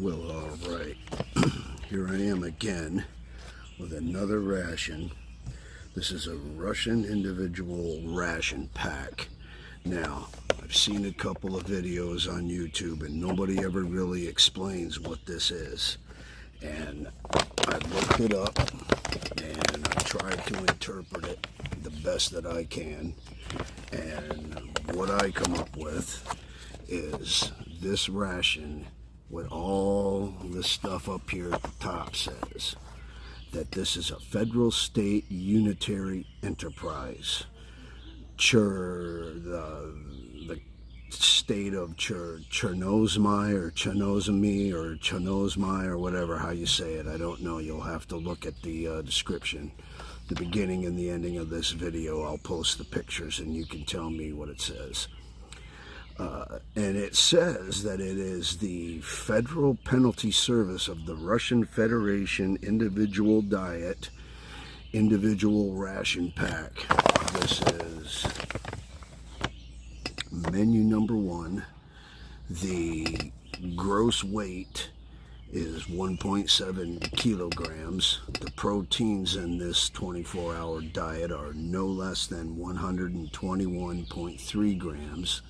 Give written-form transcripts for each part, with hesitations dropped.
Well, alright, here I am again with another ration. This is a Russian individual ration pack. Now, I've seen a couple of videos on YouTube and nobody ever really explains what this is. And I looked it up and I tried to interpret it the best that I can. And what I come up with is this ration, with all the stuff up here at the top, says that this is a federal state unitary enterprise. The state of Chernozmy or Chernozmy or Chernozmy or whatever how you say it. I don't know. You'll have to look at the description. The beginning and the ending of this video, I'll post the pictures and you can tell me what it says. And it says that it is the Federal Penalty Service of the Russian Federation Individual Diet, Individual Ration Pack. This is menu number 1. The gross weight is 1.7 kilograms. The proteins in this 24-hour diet are no less than 121.3 grams.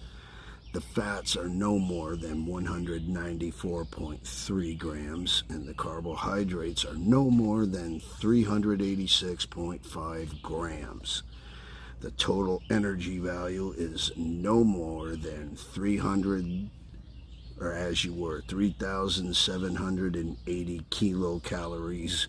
The fats are no more than 194.3 grams, and the carbohydrates are no more than 386.5 grams. The total energy value is no more than 3,780 kilocalories,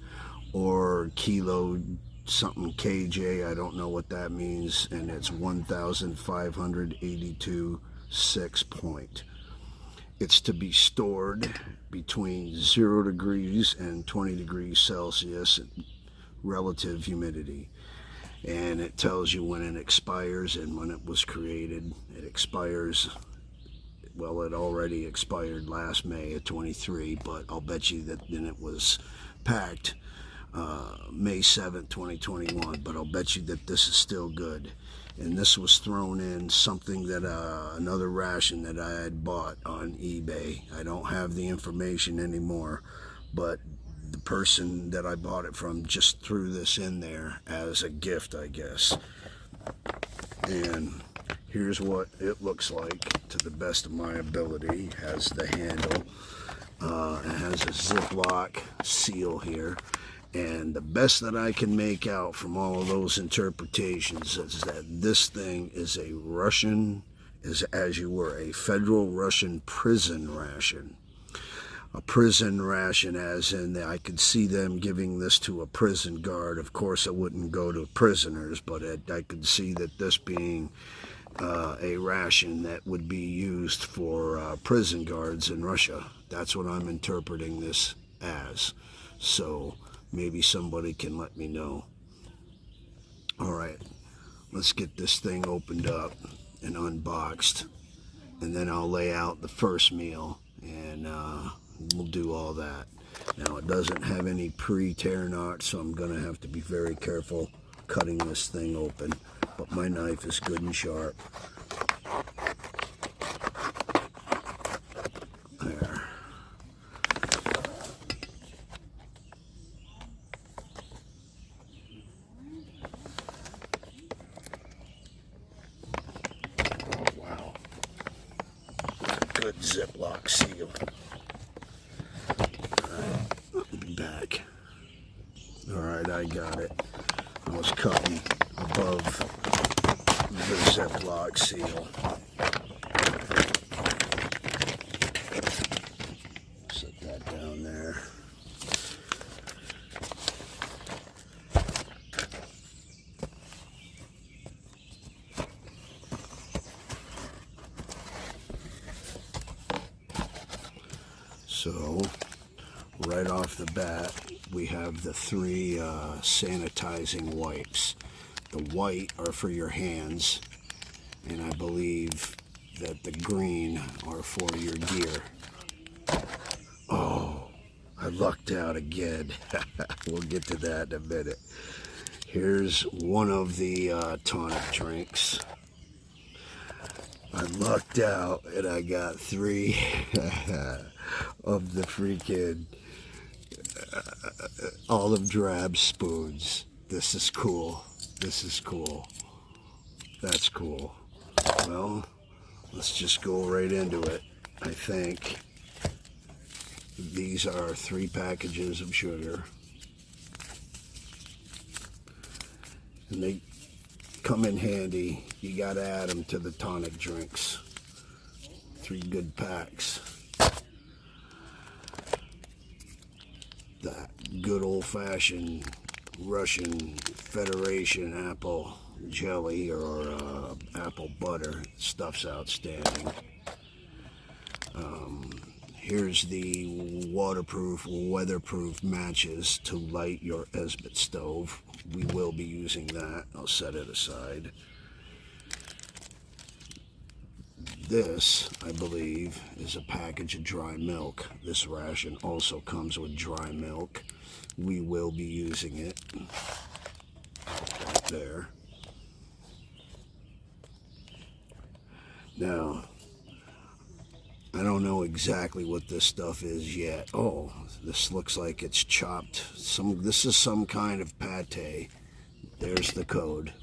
or kilo something kj, I don't know what that means, and it's 1,582.6 point. It's to be stored between 0 degrees and 20 degrees Celsius relative humidity. And it tells you when it expires and when it was created. It expires, well, it already expired last May of 23, but I'll bet you that then it was packed May 7th, 2021, but I'll bet you that this is still good. And this was thrown in something that another ration that I had bought on eBay. I don't have the information anymore, but the person that I bought it from just threw this in there as a gift, I guess. And here's what it looks like to the best of my ability. It has the handle. It has a Ziploc seal here. And the best that I can make out from all of those interpretations is that this thing is a Russian, as you were, a federal Russian prison ration. A prison ration as in, I could see them giving this to a prison guard. Of course, it wouldn't go to prisoners, but I could see that this being a ration that would be used for prison guards in Russia. That's what I'm interpreting this as. So maybe somebody can let me know. All right, let's get this thing opened up and unboxed, and then I'll lay out the first meal, and we'll do all that. Now, it doesn't have any pre-tear knots, so I'm going to have to be very careful cutting this thing open, but my knife is good and sharp. There. Good Ziploc seal. I'll be back. Alright, I got it. I was cutting above the Ziploc seal. Set that down there. So, right off the bat, we have the 3 sanitizing wipes. The white are for your hands, and I believe that the green are for your gear. Oh, I lucked out again. We'll get to that in a minute. Here's one of the tonic drinks. I lucked out and I got 3 of the freaking olive drab spoons. This is cool. This is cool. That's cool. Well, let's just go right into it. I think these are 3 packages of sugar. And they come in handy. You gotta add them to the tonic drinks. 3 good packs. That good old-fashioned Russian Federation apple jelly or apple butter. Stuff's outstanding. Here's the waterproof, weatherproof matches to light your Esbit stove. We will be using that. I'll set it aside. This, I believe, is a package of dry milk. This ration also comes with dry milk. We will be using it. Right there. Now, I don't know exactly what this stuff is yet. Oh, this looks like it's chopped. This is some kind of pate. There's the code.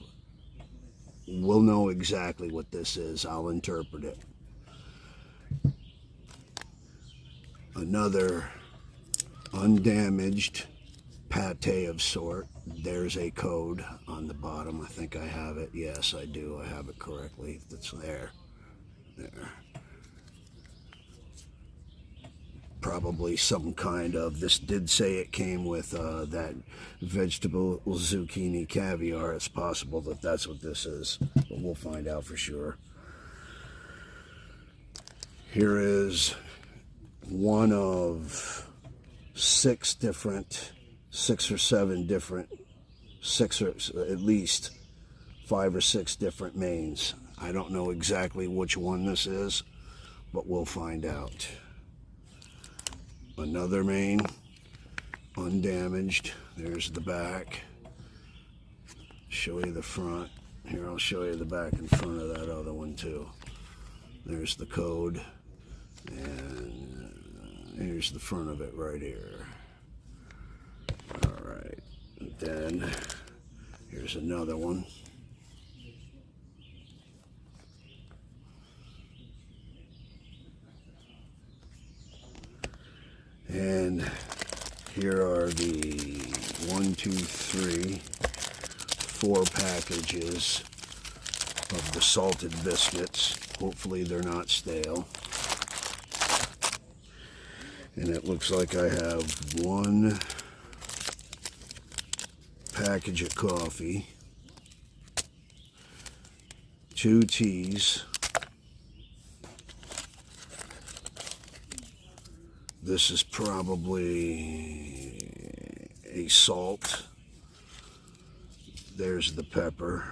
We'll know exactly what this is. I'll interpret it. Another undamaged pate of sort. There's a code on the bottom. I think I have it. Yes, I do. I have it correctly. It's there. There. Probably some kind of, this did say it came with that vegetable zucchini caviar. It's possible that that's what this is, but we'll find out for sure. Here is one of 6 or 7 different, or at least 5 or 6 different mains. I don't know exactly which one this is, but we'll find out. Another main, undamaged. There's the back. Show you the front. Here, I'll show you the back and front of that other one too. There's the code, and here's the front of it right here. All right, and then here's another one. And here are the 1, 2, 3, 4 packages of the salted biscuits. Hopefully they're not stale. And it looks like I have 1 package of coffee, 2 teas. This is probably a salt. There's the pepper.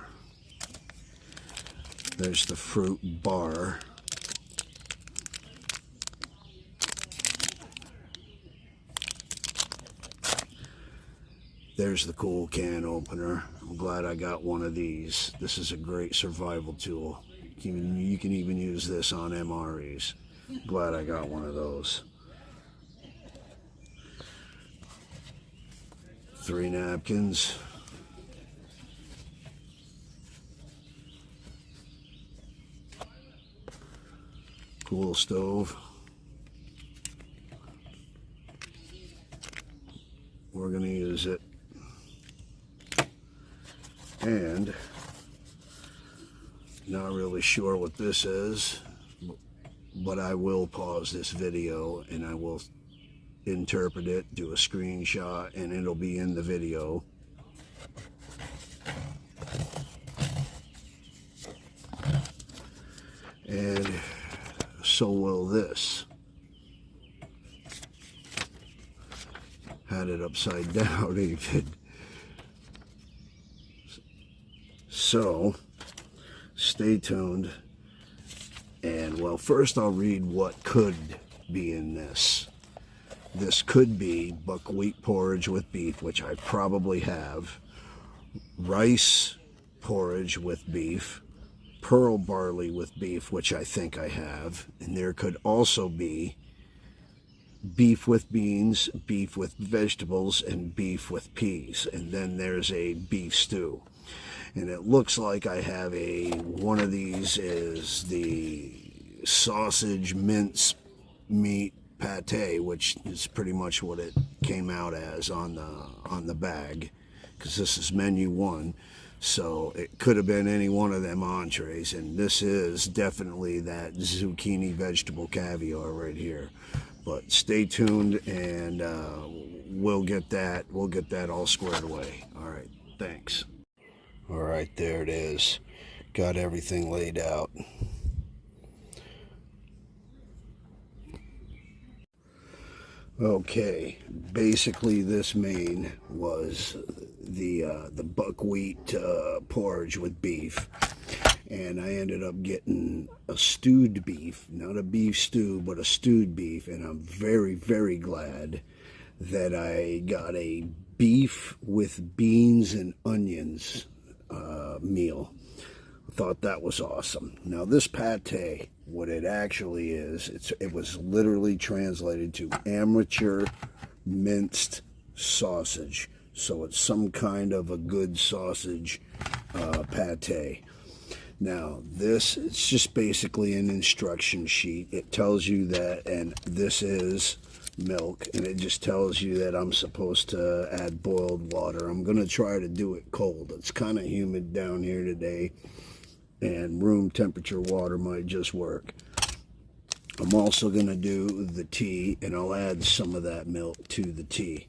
There's the fruit bar. There's the cool can opener. I'm glad I got one of these. This is a great survival tool. You can even use this on MREs. Glad I got one of those. 3 napkins. Cool stove. We're going to use it. And not really sure what this is, but I will pause this video and I will interpret it, do a screenshot, and it'll be in the video. And so will this. Had it upside down even. So stay tuned. And well, first I'll read what could be in this. This could be buckwheat porridge with beef, which I probably have, rice porridge with beef, pearl barley with beef, which I think I have, and there could also be beef with beans, beef with vegetables, and beef with peas, and then there's a beef stew. And it looks like I have one of these is the sausage mince meat pate, which is pretty much what it came out as on the bag, because this is menu 1. So it could have been any one of them entrees, and this is definitely that zucchini vegetable caviar right here. But stay tuned, and we'll get that all squared away. All right, thanks. All right, there it is. Got everything laid out. Okay, basically this main was the buckwheat porridge with beef, and I ended up getting a stewed beef, not a beef stew, but a stewed beef, and I'm very, very glad that I got a beef with beans and onions meal. I thought that was awesome. Now this pate, what it actually is, it was literally translated to amateur minced sausage. So it's some kind of a good sausage pate. Now this, it's just basically an instruction sheet. It tells you that, and this is milk, and it just tells you that I'm supposed to add boiled water. I'm going to try to do it cold. It's kind of humid down here today, and room temperature water might just work. I'm also going to do the tea, and I'll add some of that milk to the tea.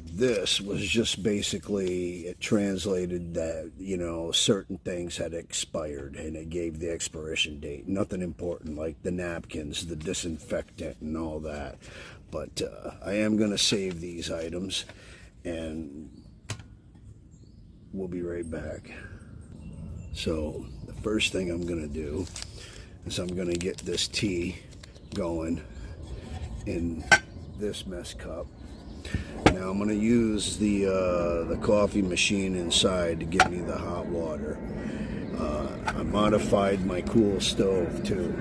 This was just basically, it translated that, you know, certain things had expired, and it gave the expiration date. Nothing important like the napkins, the disinfectant, and all that. But I am going to save these items, and we'll be right back. So the first thing I'm going to do is I'm going to get this tea going in this mess cup. Now I'm going to use the coffee machine inside to give me the hot water. I modified my cool stove too,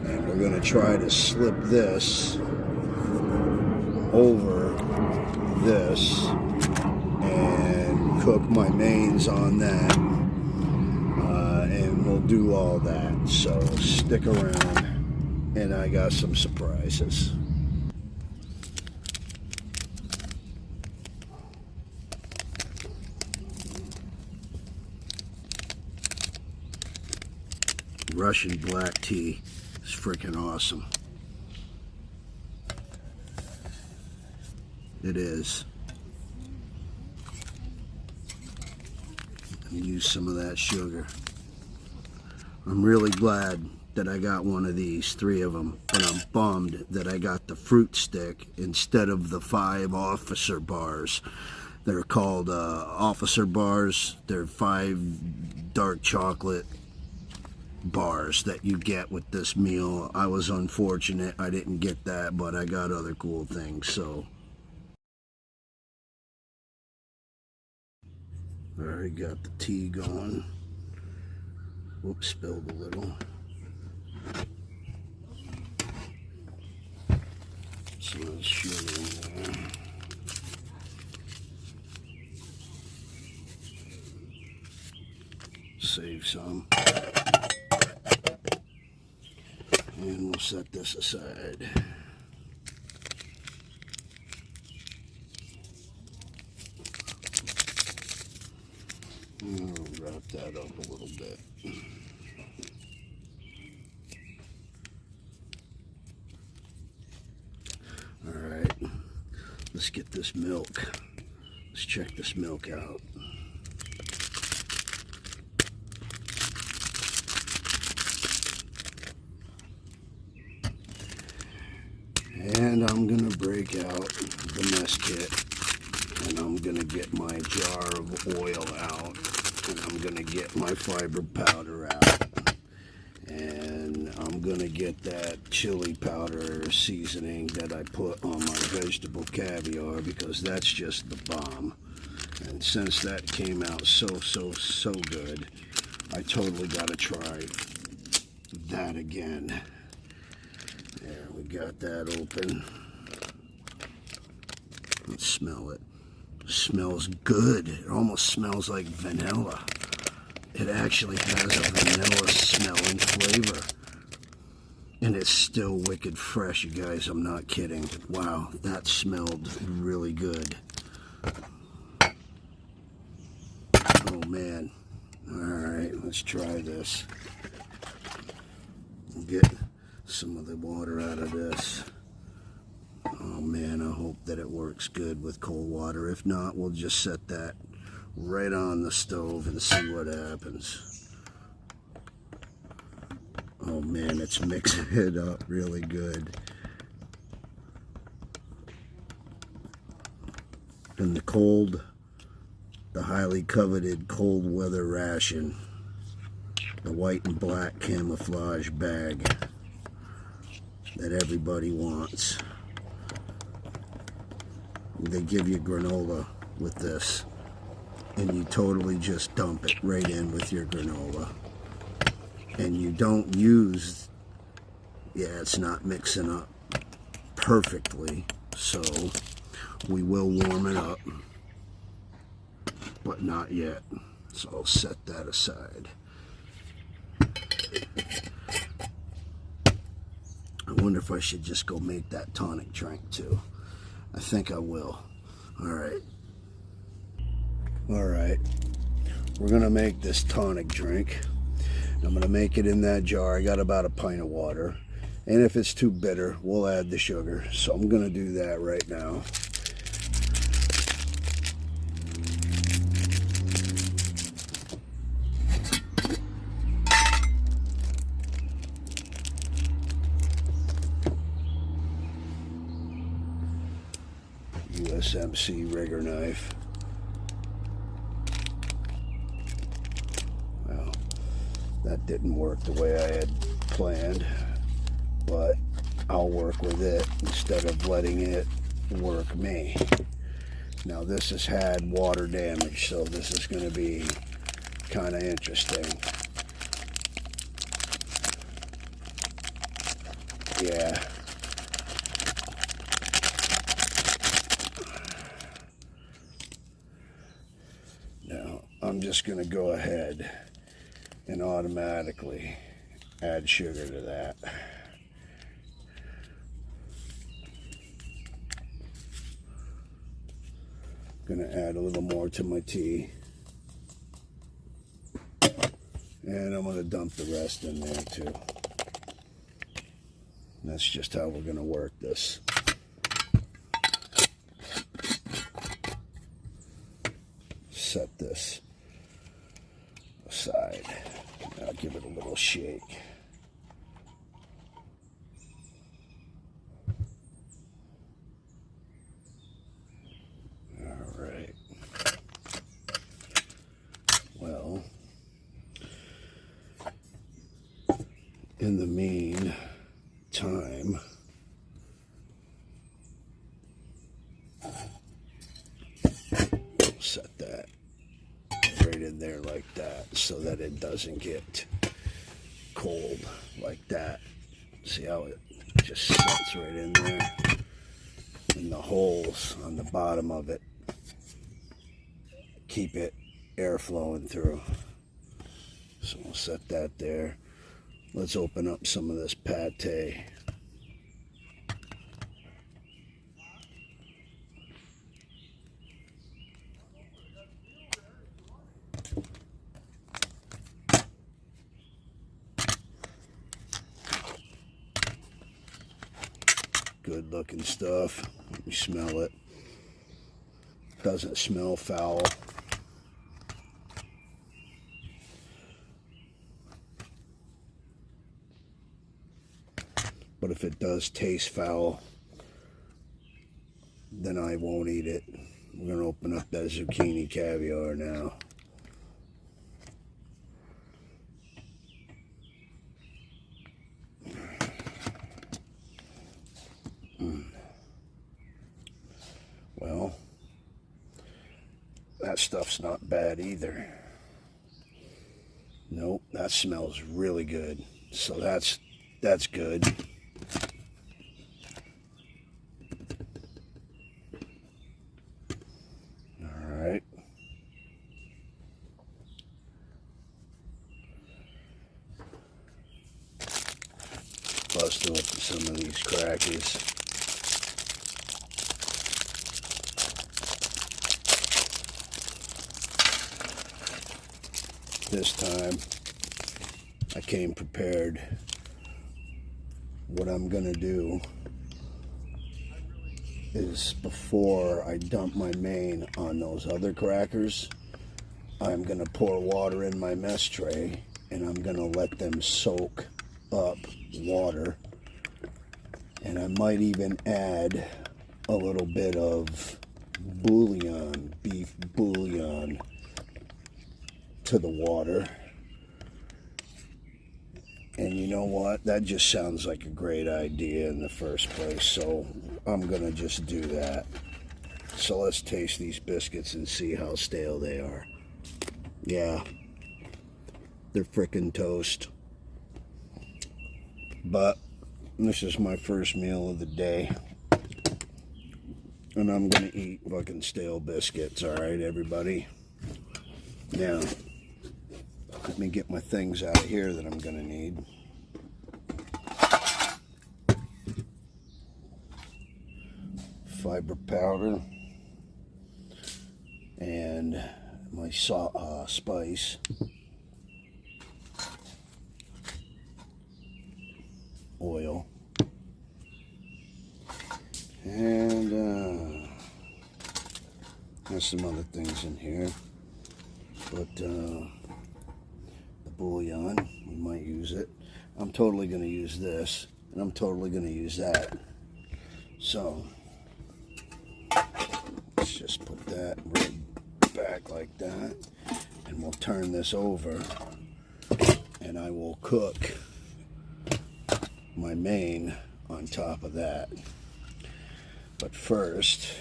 and we're going to try to slip this over this and cook my mains on that, and we'll do all that. So stick around, and I got some surprises. Russian black tea is freaking awesome. It is. Let me use some of that sugar. I'm really glad that I got one of these, 3 of them, and I'm bummed that I got the fruit stick instead of the 5 officer bars. They're called officer bars. They're 5 dark chocolate bars that you get with this meal. I was unfortunate I didn't get that, but I got other cool things. So already got the tea going. Whoops, spilled a little. Some of the sugar in there. Save some. And we'll set this aside. I'll wrap that up a little bit. All right, let's get this milk. Let's check this milk out. And I'm going to break out the mess kit, and I'm going to get my jar of oil out, and I'm going to get my fiber powder out, and I'm going to get that chili powder seasoning that I put on my vegetable caviar, because that's just the bomb. And since that came out so good, I totally got to try that again. There, we got that open. Let's smell it. Smells good. It almost smells like vanilla. It actually has a vanilla smelling flavor. And it's still wicked fresh, you guys. I'm not kidding. Wow, that smelled really good. Oh man. Alright, let's try this. Get some of the water out of this. Oh man, I hope that it works good with cold water. If not, we'll just set that right on the stove and see what happens. Oh man, it's mixing it up really good. And the highly coveted cold weather ration, the white and black camouflage bag that everybody wants. They give you granola with this, and you totally just dump it right in with your granola. And you don't use, it's not mixing up perfectly, so we will warm it up, but not yet. So I'll set that aside. I wonder if I should just go make that tonic drink too. I think I will. Alright. Alright. We're going to make this tonic drink. I'm going to make it in that jar. I got about a pint of water. And if it's too bitter, we'll add the sugar. So I'm going to do that right now. USMC rigger knife. Well, that didn't work the way I had planned, but I'll work with it instead of letting it work me. Now this has had water damage, so this is going to be kind of interesting. Yeah. Now I'm just going to go ahead and automatically add sugar to that. Gonna add a little more to my tea, and I'm gonna dump the rest in there too. That's just how we're gonna work this. Set this aside. I'll give it a little shake. Alright. Well, in the meantime, set that right in there like that so that it doesn't get cold like that. See how it just sets right in there, and the holes on the bottom of it keep it air flowing through. So we'll set that there. Let's open up some of this pate. Good looking stuff. You smell it. Doesn't smell foul. But if it does taste foul, then I won't eat it. We're going to open up that zucchini caviar now. Well, that stuff's not bad either. Nope, that smells really good. So that's good. All right. Busting up some of these crackers. This time I came prepared. What I'm gonna do is, before I dump my main on those other crackers, I'm gonna pour water in my mess tray and I'm gonna let them soak up water, and I might even add a little bit of bouillon, beef bouillon, to the water. And you know what? That just sounds like a great idea in the first place, so I'm gonna just do that. So let's taste these biscuits and see how stale they are. Yeah, they're frickin' toast. But this is my first meal of the day, and I'm gonna eat fucking stale biscuits. All right, everybody. Now, let me get my things out of here that I'm gonna need. Fiber powder and my spice. Oil. And there's some other things in here. But the bouillon, we might use it. I'm totally going to use this, and I'm totally going to use that. So let's just put that right back like that, and we'll turn this over, and I will cook my main on top of that. But first,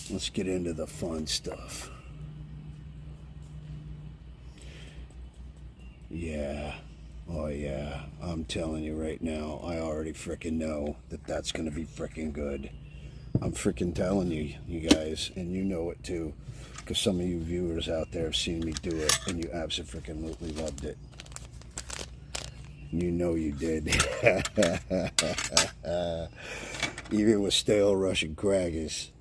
let's get into the fun stuff. Yeah, oh yeah, I'm telling you right now, I already frickin' know that that's gonna be frickin' good. I'm frickin' telling you, you guys, and you know it too, because some of you viewers out there have seen me do it, and you absolutely loved it. You know you did. Even with stale Russian crackers.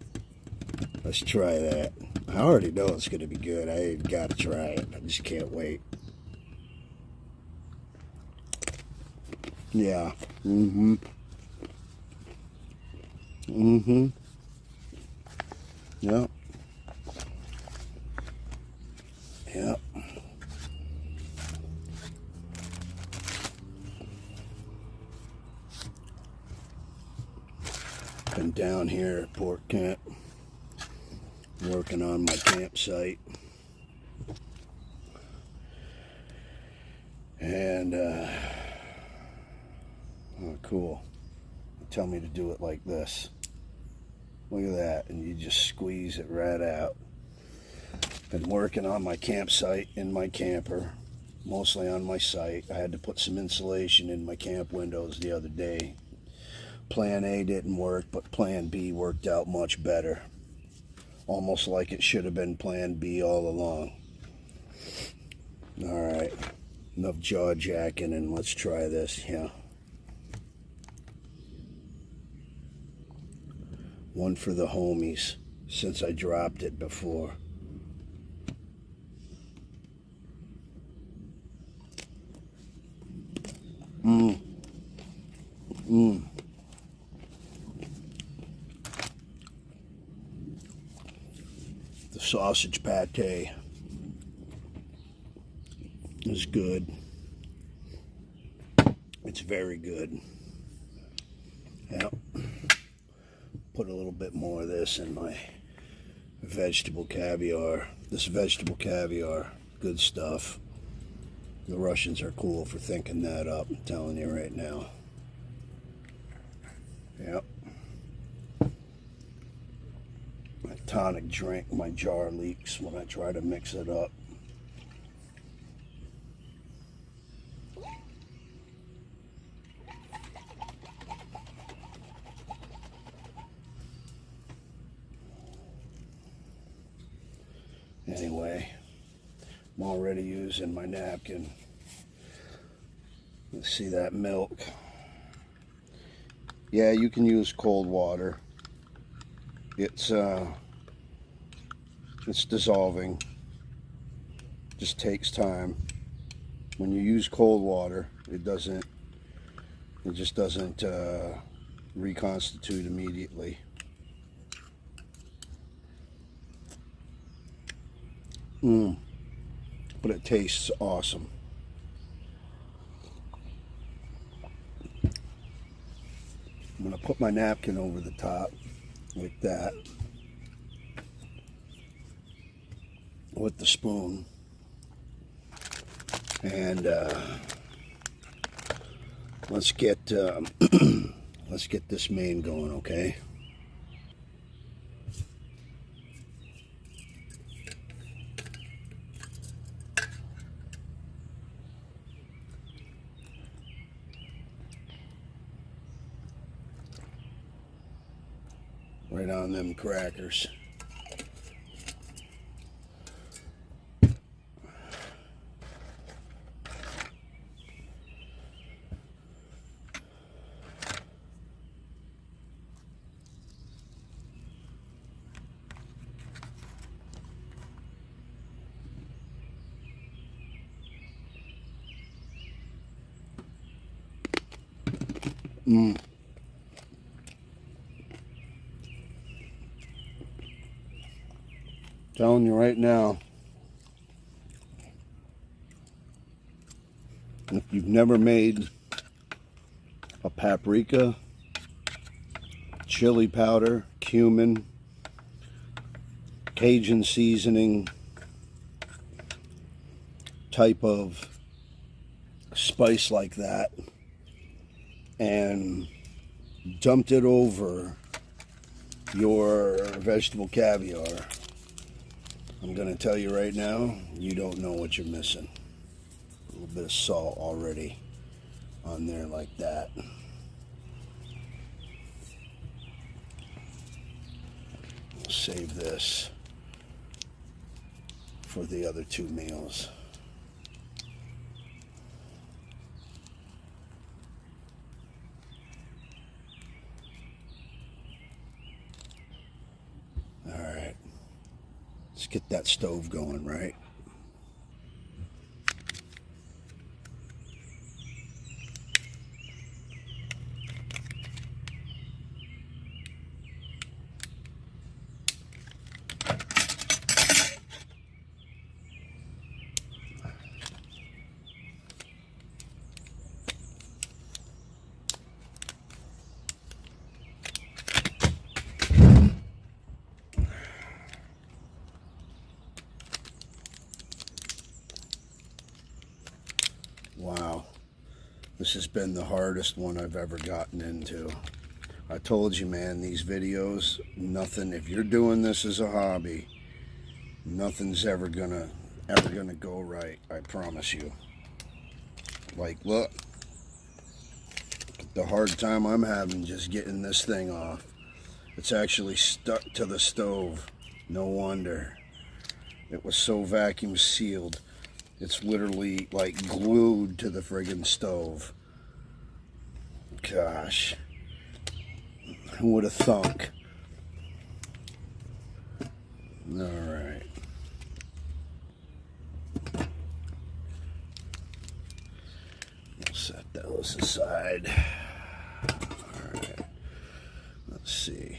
Let's try that. I already know it's gonna be good. I gotta try it. I just can't wait. Yeah. Mm-hmm. Mm-hmm. Yep. Yep. Been down here at Port Camp, working on my campsite. And, oh, cool. Tell me to do it like this. Look at that, and you just squeeze it right out. Been working on my campsite in my camper, mostly on my site. I had to put some insulation in my camp windows the other day. Plan A didn't work, but Plan B worked out much better. Almost like it should have been Plan B all along. Alright, enough jaw jacking, and let's try this, yeah. One for the homies, since I dropped it before. Mmm. Mmm. The sausage pate is good. It's very good. Yep. Put a little bit more of this in my vegetable caviar. This vegetable caviar, good stuff. The Russians are cool for thinking that up, I'm telling you right now. Yep. My tonic drink, my jar leaks when I try to mix it up. Anyway, I'm already using my napkin. Let's see that milk. Yeah, you can use cold water. It's dissolving. Just takes time. When you use cold water, it just doesn't reconstitute immediately. But it tastes awesome. I'm going to put my napkin over the top like that with the spoon, and let's get let's get this main going, okay? Right on them crackers. Telling you right now, if you've never made a paprika, chili powder, cumin, Cajun seasoning type of spice like that and dumped it over your vegetable caviar, I'm going to tell you right now, you don't know what you're missing. A little bit of salt already on there like that. We'll save this for the other two meals. All right, let's get that stove going, right? Wow, this has been the hardest one I've ever gotten into. I told you, man, these videos, nothing, if you're doing this as a hobby, nothing's ever gonna go right, I promise you. Like, look, the hard time I'm having just getting this thing off. It's actually stuck to the stove. No wonder. It was so vacuum sealed. It's literally like glued to the friggin' stove. Gosh. Who would have thunk? Alright. We'll set those aside. Alright. Let's see.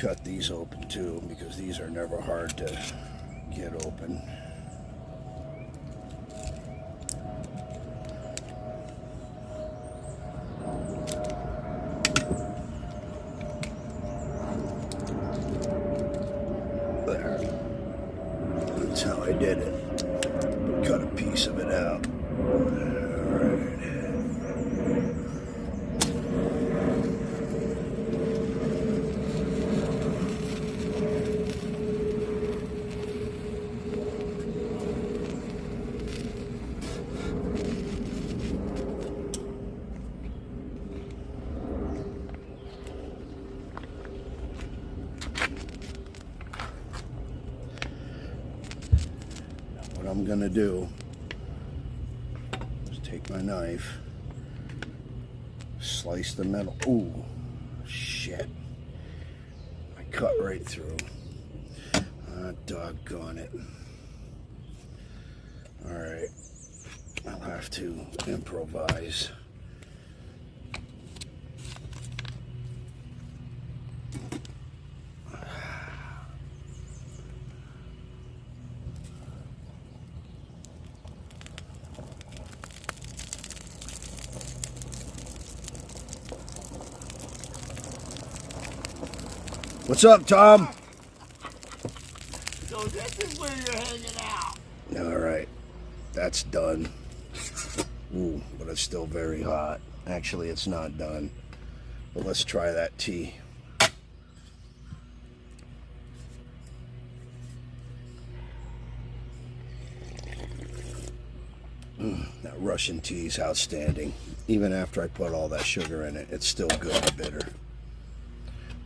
cut these open too, because these are never hard to get open. There. That's how I did it. Cut a piece of it out. What I'm gonna do is take my knife, slice the metal. Ooh, shit. I cut right through. Doggone it. Alright, I'll have to improvise. What's up, Tom? So this is where you're hanging out. All right, that's done. Ooh, but it's still very hot. Actually, it's not done. But let's try that tea. That Russian tea is outstanding. Even after I put all that sugar in it, it's still good and bitter.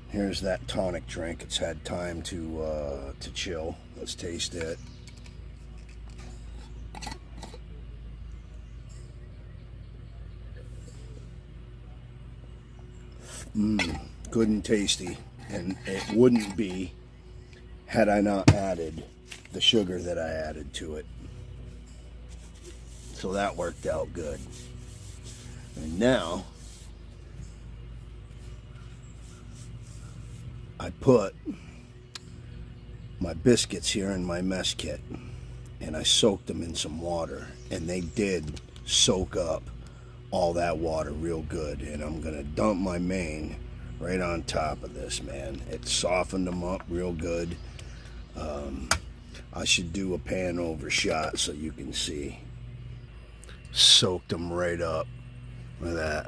Here's that tonic drink. It's had time to chill. Let's taste it. Good and tasty. And it wouldn't be had I not added the sugar that I added to it. So that worked out good. And now I put my biscuits here in my mess kit, and I soaked them in some water, and they did soak up all that water real good. And I'm gonna dump my main right on top of this, man. It softened them up real good. I should do a pan over shot so you can see. Soaked them right up. Look at that.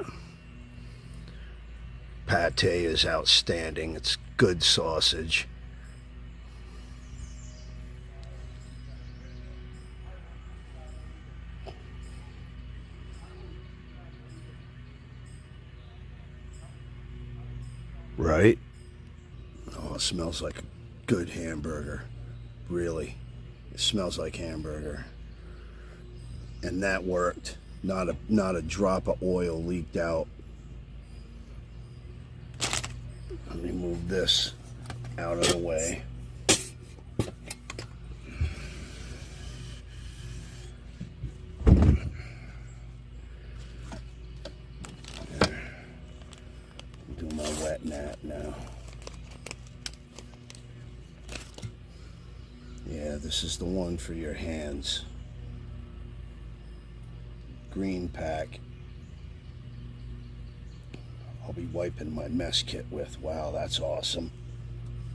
Pate is outstanding. It's good sausage. Right? Oh, it smells like a good hamburger. Really. It smells like hamburger. And that worked. Not a drop of oil leaked out. Let me move this out of the way. There. Do my wet nap now. Yeah, this is the one for your hands. Green pack. I'll be wiping my mess kit with. Wow, that's awesome.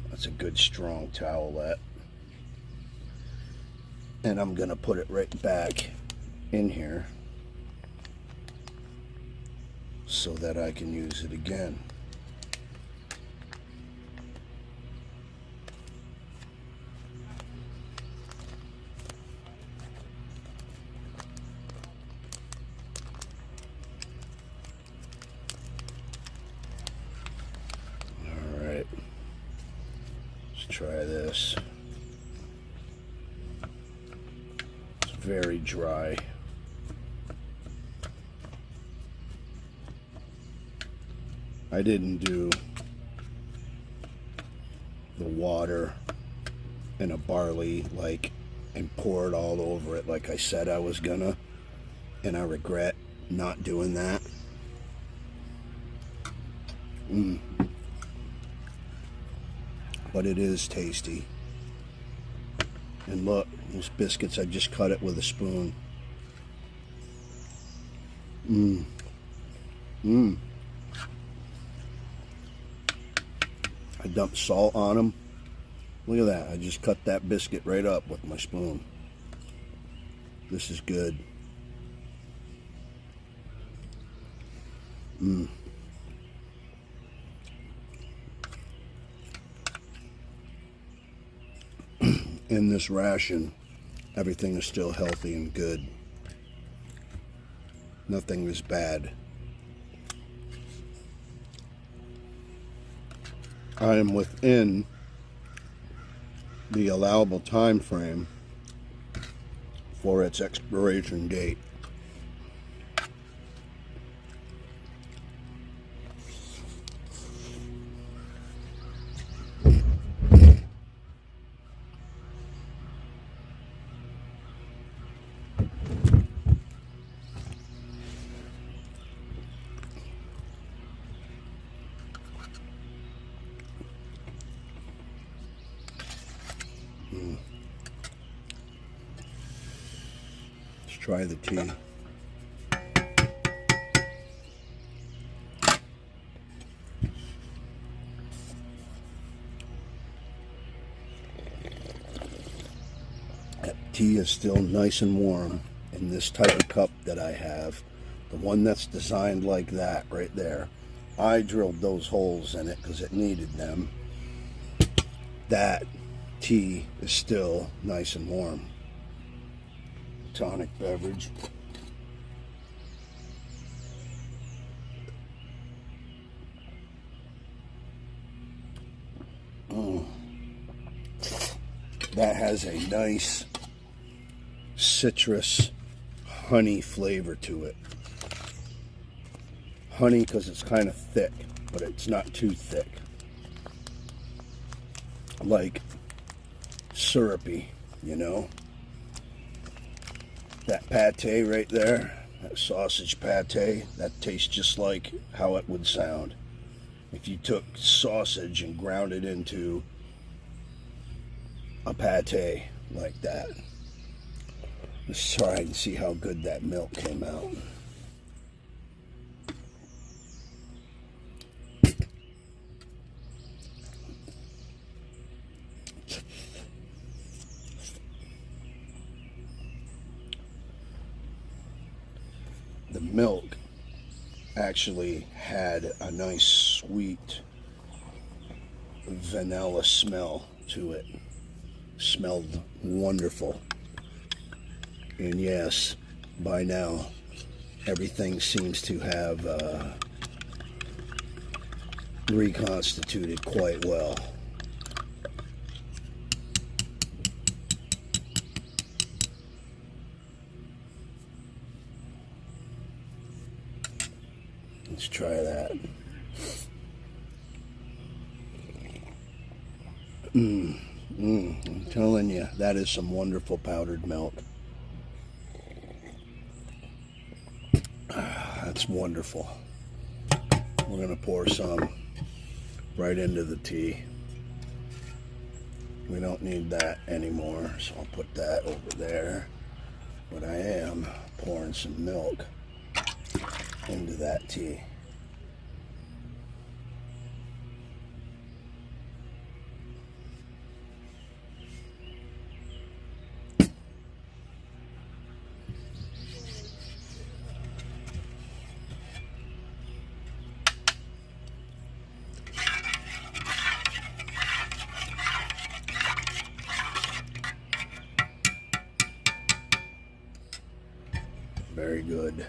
That's a good strong towelette. And I'm gonna put it right back in here so that I can use it again. Try this. It's very dry. I didn't do the water in a barley and pour it all over it like I said I was gonna, and I regret not doing that. but it is tasty. And look, these biscuits, I just cut it with a spoon. I dumped salt on them. Look at that, I just cut that biscuit right up with my spoon. This is good. In this ration, everything is still healthy and good. Nothing is bad. I am within the allowable time frame for its expiration date. Let's try the tea. That tea is still nice and warm in this type of cup that I have. The one that's designed like that right there. I drilled those holes in it because it needed them. That tea is still nice and warm. Tonic beverage. That has a nice citrus honey flavor to it. Honey because it's kind of thick, but it's not too thick. Like syrupy, you know. That pate right there, that sausage pate, that tastes just like how it would sound if you took sausage and ground it into a pate like that. Let's try and see how good that milk came out. The milk actually had a nice sweet vanilla smell to it. Smelled wonderful. And yes, by now everything seems to have reconstituted quite well. Let's try that. I'm telling you, that is some wonderful powdered milk. That's wonderful. We're going to pour some right into the tea. We don't need that anymore, so I'll put that over there. But I am pouring some milk into that tea. Very good.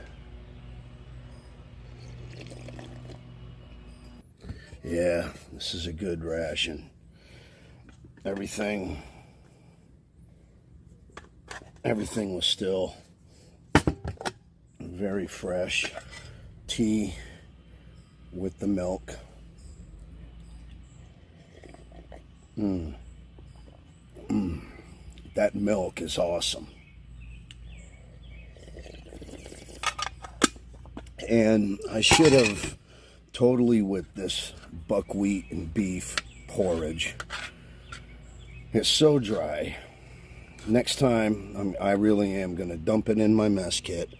Yeah, this is a good ration. Everything was still very fresh. Tea with the milk. That milk is awesome. And I should have totally with this buckwheat and beef porridge. It's so dry. Next time, I really am going to dump it in my mess kit,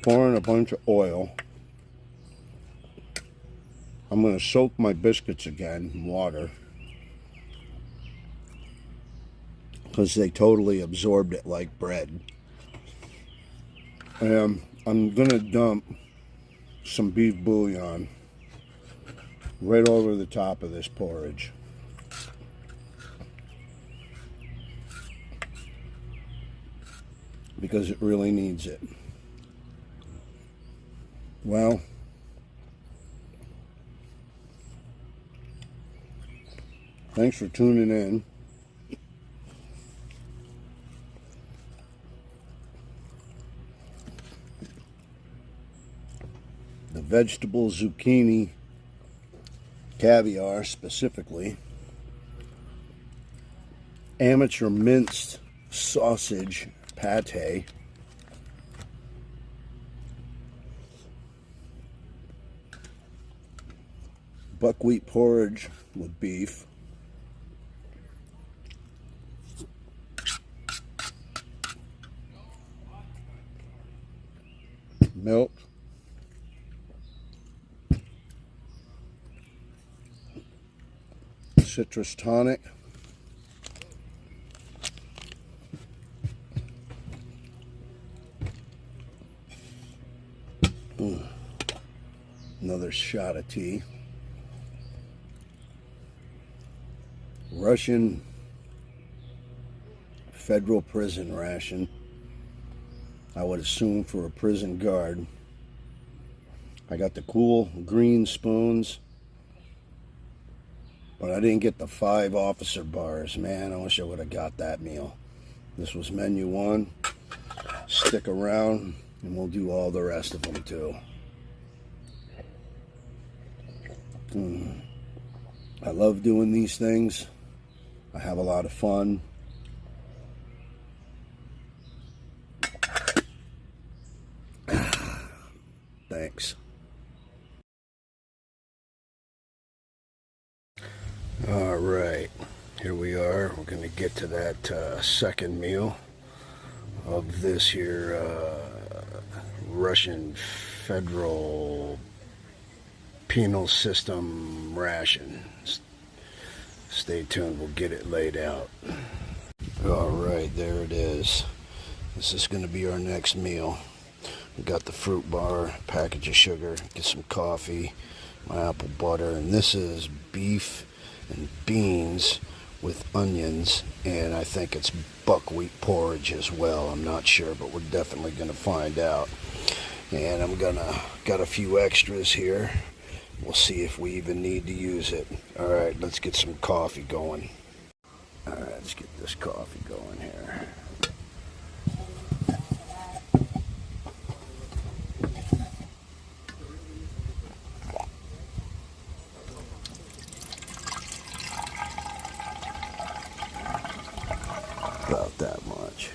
pour in a bunch of oil. I'm going to soak my biscuits again in water because they totally absorbed it like bread. And I'm going to dump some beef bouillon right over the top of this porridge. Because it really needs it. Well, thanks for tuning in. The vegetable zucchini caviar specifically, amateur minced sausage pate, buckwheat porridge with beef, milk, citrus tonic, another shot of tea, Russian federal prison ration, I would assume for a prison guard. I got the cool green spoons, but I didn't get the 5 officer bars. Man, I wish I would have got that meal. This was menu 1. Stick around and we'll do all the rest of them too. I love doing these things. I have a lot of fun. Thanks. All right, here we are. We're going to get to that second meal of this here Russian Federal Penal System Ration. Stay tuned, we'll get it laid out. All right, there it is. This is going to be our next meal. We got the fruit bar, package of sugar, get some coffee, my apple butter, and this is beef and beans with onions, and I think it's buckwheat porridge as well. I'm not sure, but we're definitely going to find out. And got a few extras here. We'll see if we even need to use it. All right, let's get some coffee going. All right, let's get this coffee going here. About that much.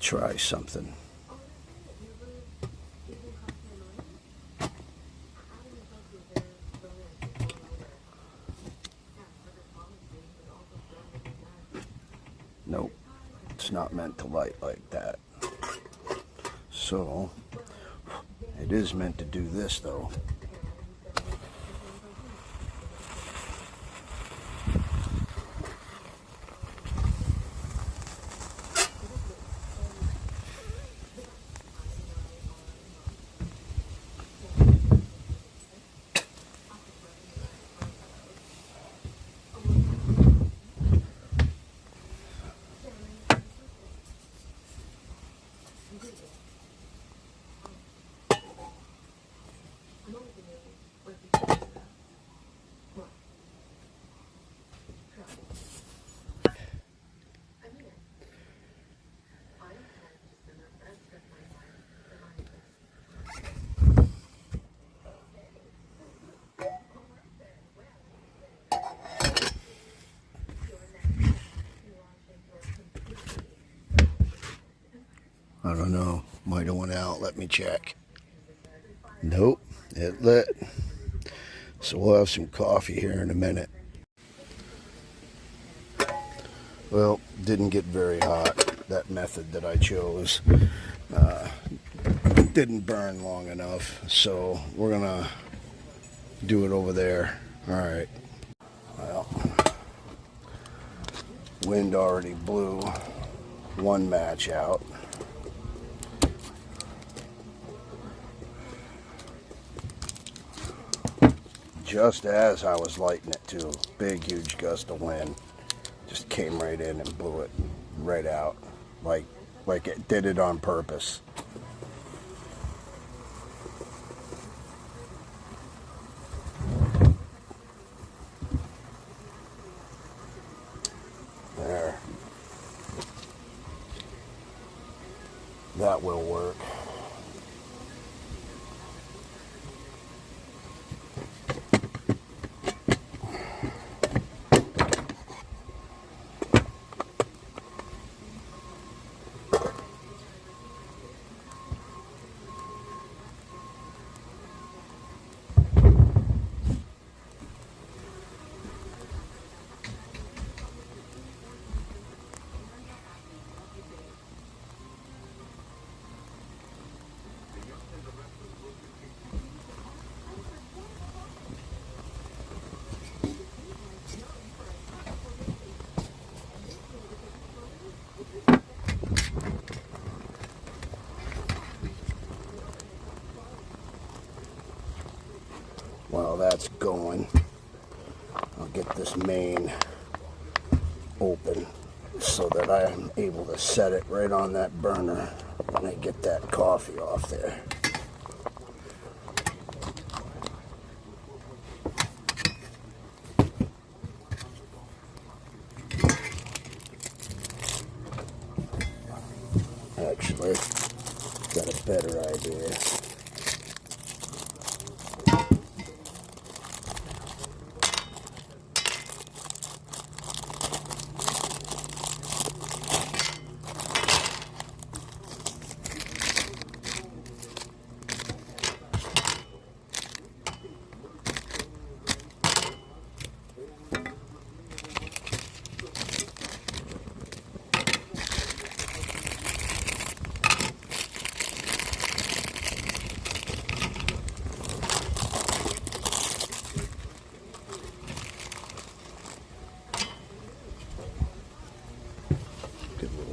Try something. Nope, it's not meant to light like that. So, it is meant to do this though. don't know. Might have went out. Let me check. Nope, it lit. So we'll have some coffee here in a minute. Well, didn't get very hot. That method that I chose didn't burn long enough. So we're gonna do it over there. All right. Well, wind already blew one match out. Just as I was lighting it too, big huge gust of wind just came right in and blew it right out, like it did it on purpose. There. That will work. While that's going, I'll get this main open so that I am able to set it right on that burner when I get that coffee off there. Actually, got a better idea.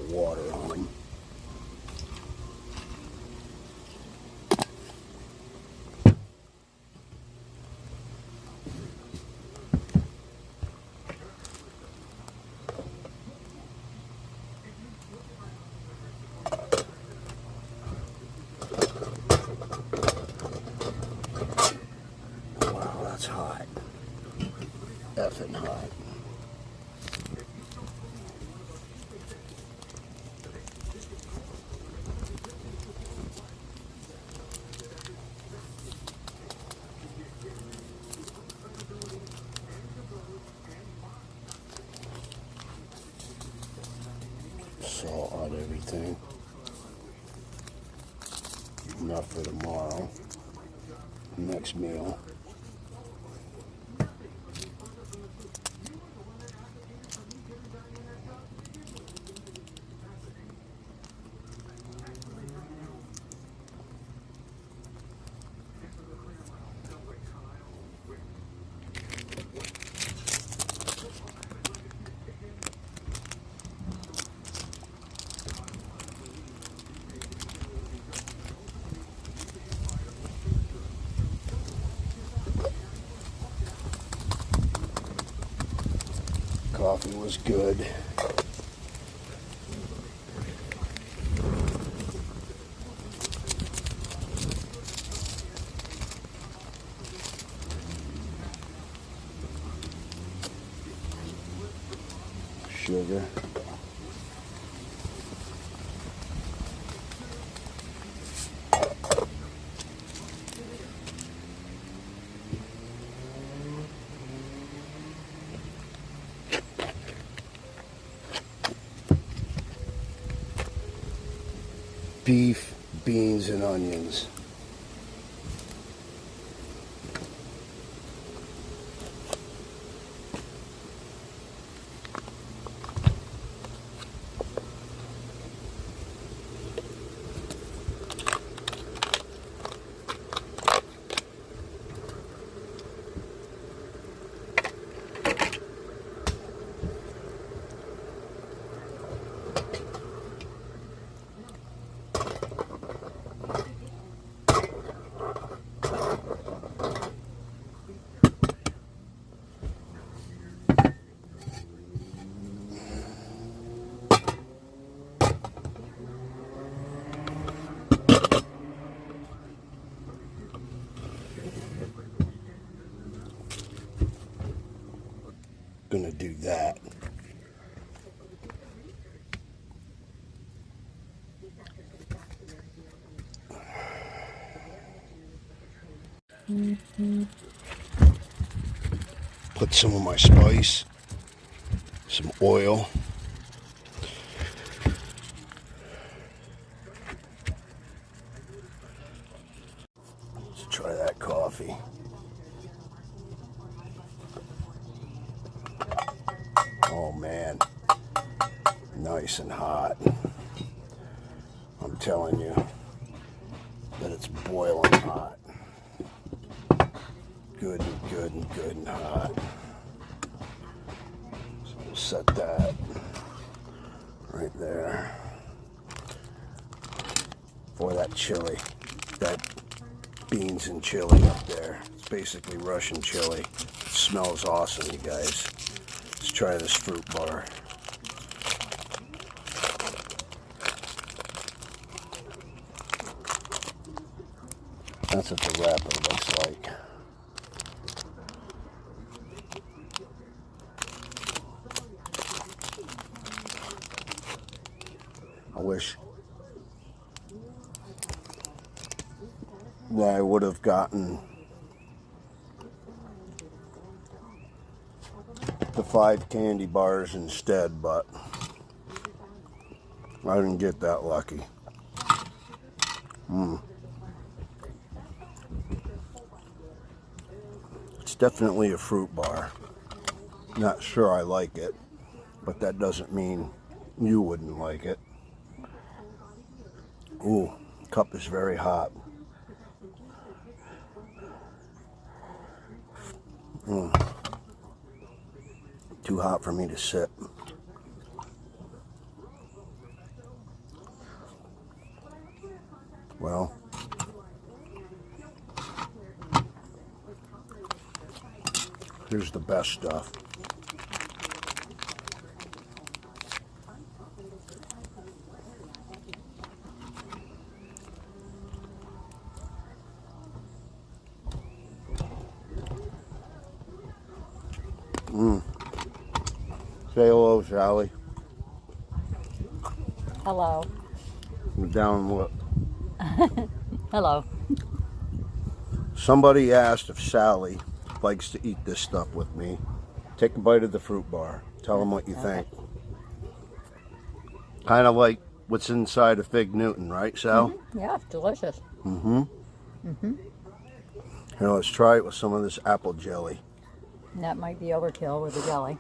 Water on them. Wow, that's hot. Effing hot. Salt on everything. Enough for tomorrow. Next meal. Coffee was good. Sugar. beef, beans, and onions. Gonna do that. Put some of my spice, some oil. Let's try that coffee. Oh man, nice and hot. I'm telling you that it's boiling hot. Good and good and good and hot. So we'll set that right there. Boy, that chili, that beans and chili up there. It's basically Russian chili. It smells awesome, you guys. Let's try this fruit bar. That's what the wrapper looks like. I wish that I would have gotten the 5 candy bars instead, but I didn't get that lucky. It's definitely a fruit bar. Not sure I like it, but that doesn't mean you wouldn't like it. Ooh, cup is very hot. Too hot for me to sip. Well, here's the best stuff. Say hello, Sally. Hello. Down look. Hello. Somebody asked if Sally likes to eat this stuff with me. Take a bite of the fruit bar. Tell them what you think. Kind of like what's inside a Fig Newton, right, Sal? Yeah, delicious. Here, let's try it with some of this apple jelly. That might be overkill with the jelly.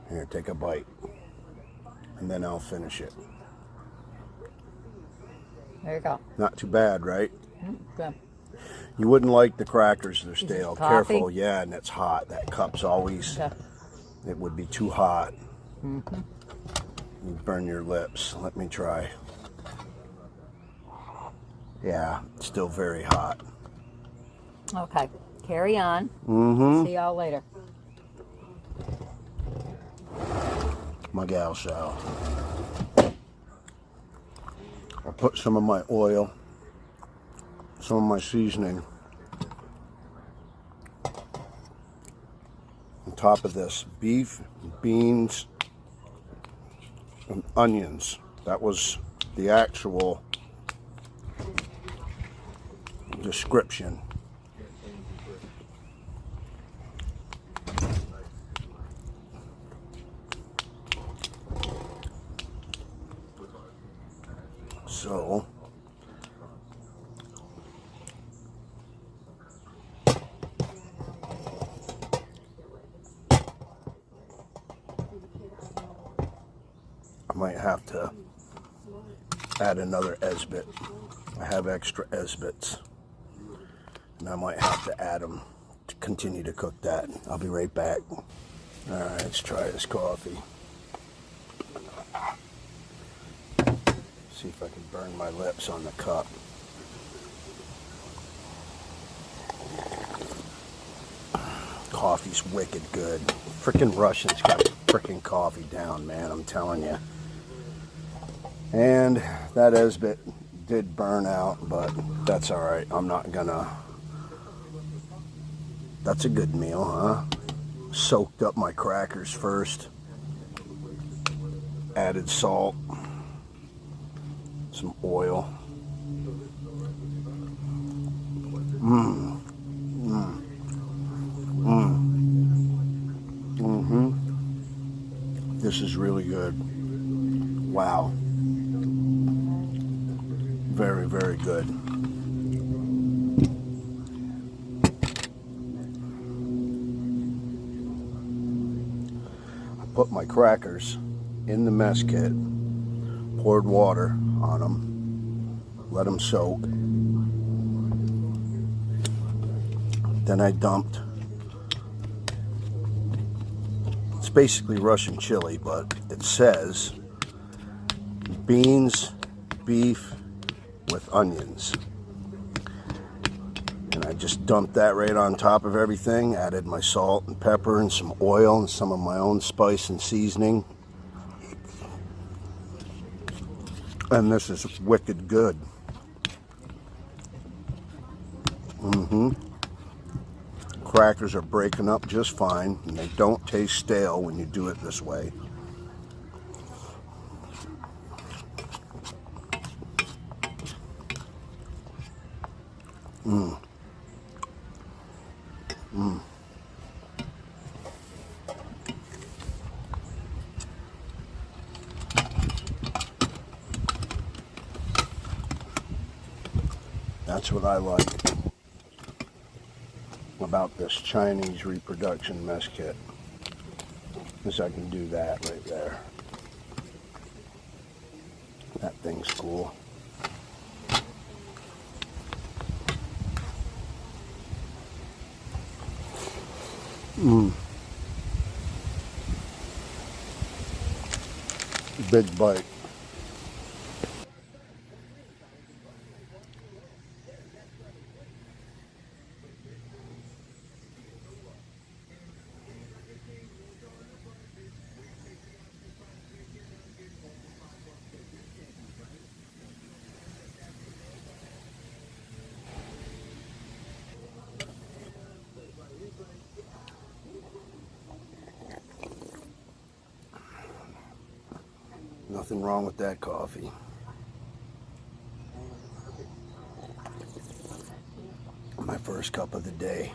Here, take a bite. And then I'll finish it. There you go. Not too bad, right? Good. You wouldn't like the crackers, they're stale. Coffee? Careful, yeah, and it's hot. That cup's always, Okay. it would be too hot. You burn your lips. Let me try. Yeah, it's still very hot. Okay. Carry on. See y'all later. My gal Sal. I'll put some of my oil, some of my seasoning on top of this. Beef, beans, and onions. That was the actual description. So might have to add another S-bit. I have extra S-bits, and I might have to add them to continue to cook that. I'll be right back. Alright, let's try this coffee. See if I can burn my lips on the cup. Coffee's wicked good. Frickin' Russians got frickin' coffee down, man, I'm telling you. And that S-bit did burn out, but that's alright. I'm not gonna... That's a good meal, huh? Soaked up my crackers first. Added salt. Some oil. This is really good. Wow. Very, very good. I put my crackers in the mess kit, poured water on them, let them soak. Then I dumped, it's basically Russian chili, but it says beans, beef with onions. And I just dumped that right on top of everything, added my salt and pepper and some oil and some of my own spice and seasoning. And this is wicked good. Crackers are breaking up just fine, and they don't taste stale when you do it this way. That's what I like about this Chinese reproduction mess kit, is I can do that right there. That thing's cool. Big bite. Nothing wrong with that coffee. My first cup of the day.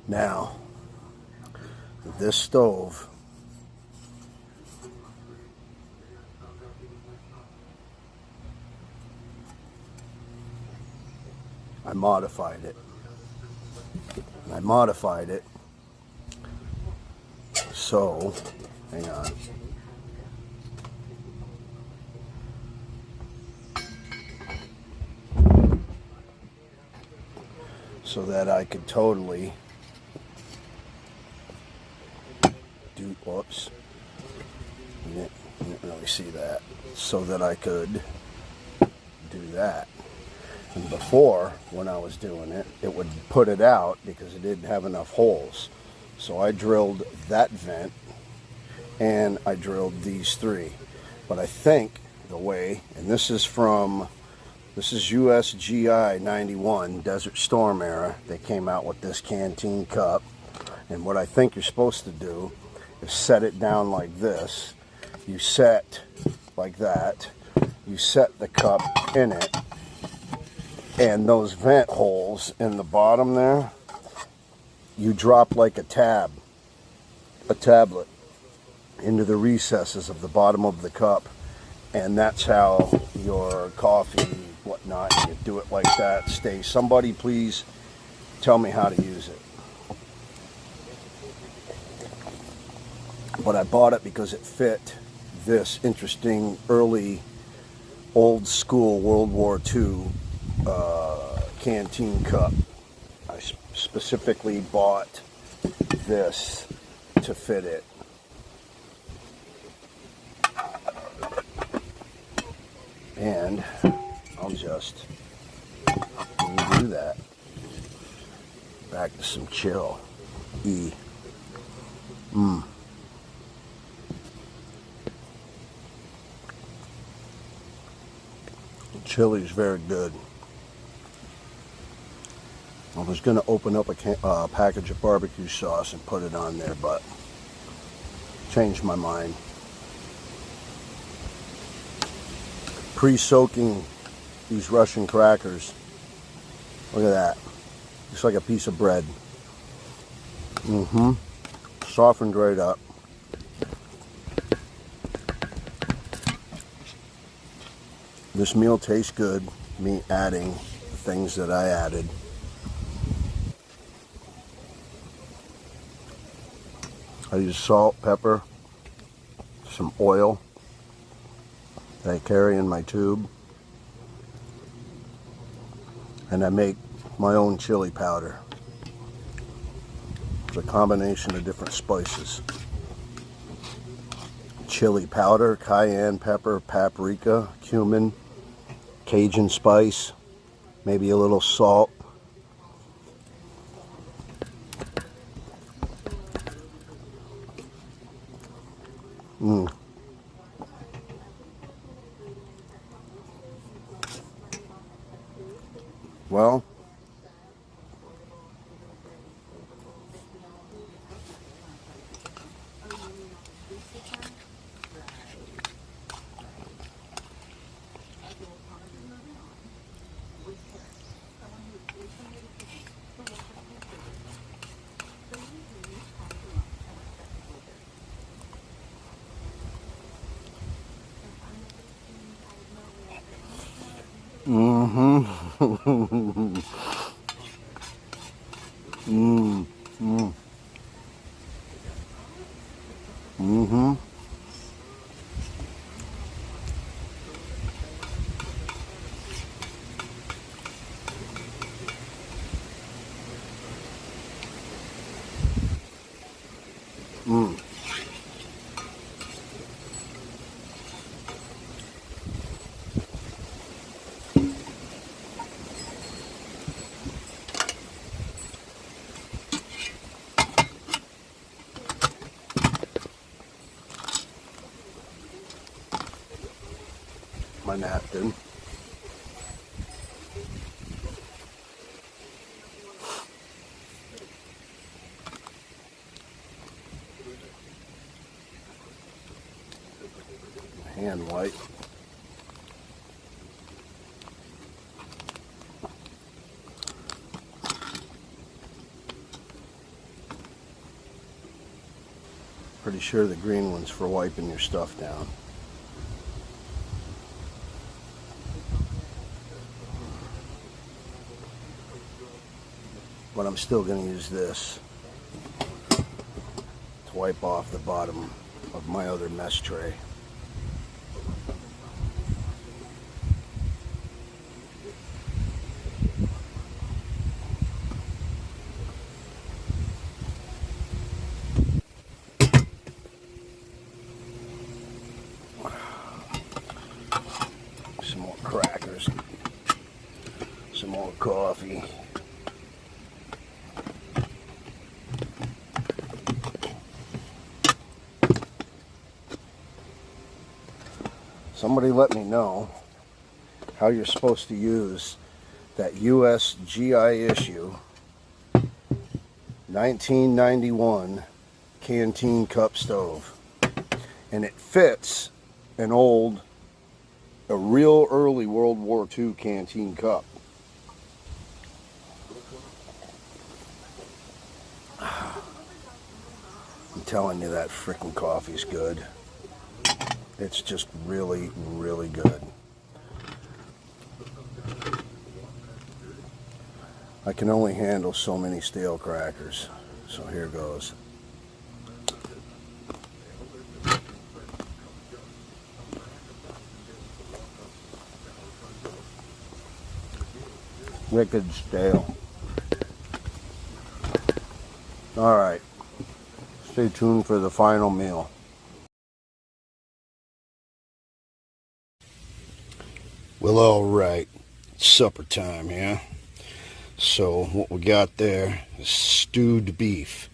Now, this stove, I modified it. I modified it so, hang on. So that I could totally do, whoops, you didn't really see that, so that I could do that. And before, when I was doing it, it would put it out because it didn't have enough holes. So I drilled that vent and I drilled these three. But I think the way, and this is USGI 91, Desert Storm era. They came out with this canteen cup. And what I think you're supposed to do is set it down like this. You set like that. You set the cup in it. And those vent holes in the bottom there, you drop like a tablet, into the recesses of the bottom of the cup. And that's how your coffee, whatnot, you do it like that, stays. Somebody please tell me how to use it. But I bought it because it fit this interesting early old school World War II canteen cup. I specifically bought this to fit it. And I'll just do that. Back to some chill. Chili's very good. I was going to open up a package of barbecue sauce and put it on there, but changed my mind. Pre-soaking these Russian crackers. Look at that. Looks like a piece of bread. Softened right up. This meal tastes good, me adding the things that I added. I use salt, pepper, some oil that I carry in my tube, and I make my own chili powder. It's a combination of different spices. Chili powder, cayenne pepper, paprika, cumin, Cajun spice, maybe a little salt. Well, my napkin. Hand wipe. Pretty sure the green one's for wiping your stuff down. But I'm still going to use this to wipe off the bottom of my other mess tray. Some more crackers, some more coffee. Somebody let me know how you're supposed to use that US GI issue 1991 canteen cup stove. And it fits a real early World War II canteen cup. I'm telling you, that frickin' coffee's good. It's just really, really good. I can only handle so many stale crackers, so here goes. Wicked stale. Alright. Stay tuned for the final meal. Well, alright. It's supper time, yeah? So what we got there is stewed beef.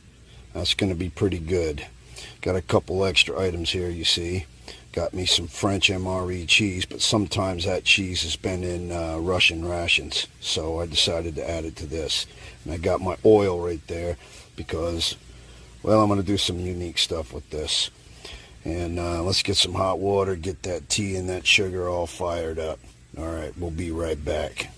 That's going to be pretty good. Got a couple extra items here, you see. Got me some French MRE cheese, but sometimes that cheese has been in Russian rations. So I decided to add it to this. And I got my oil right there because, well, I'm going to do some unique stuff with this. And let's get some hot water, get that tea and that sugar all fired up. Alright, we'll be right back.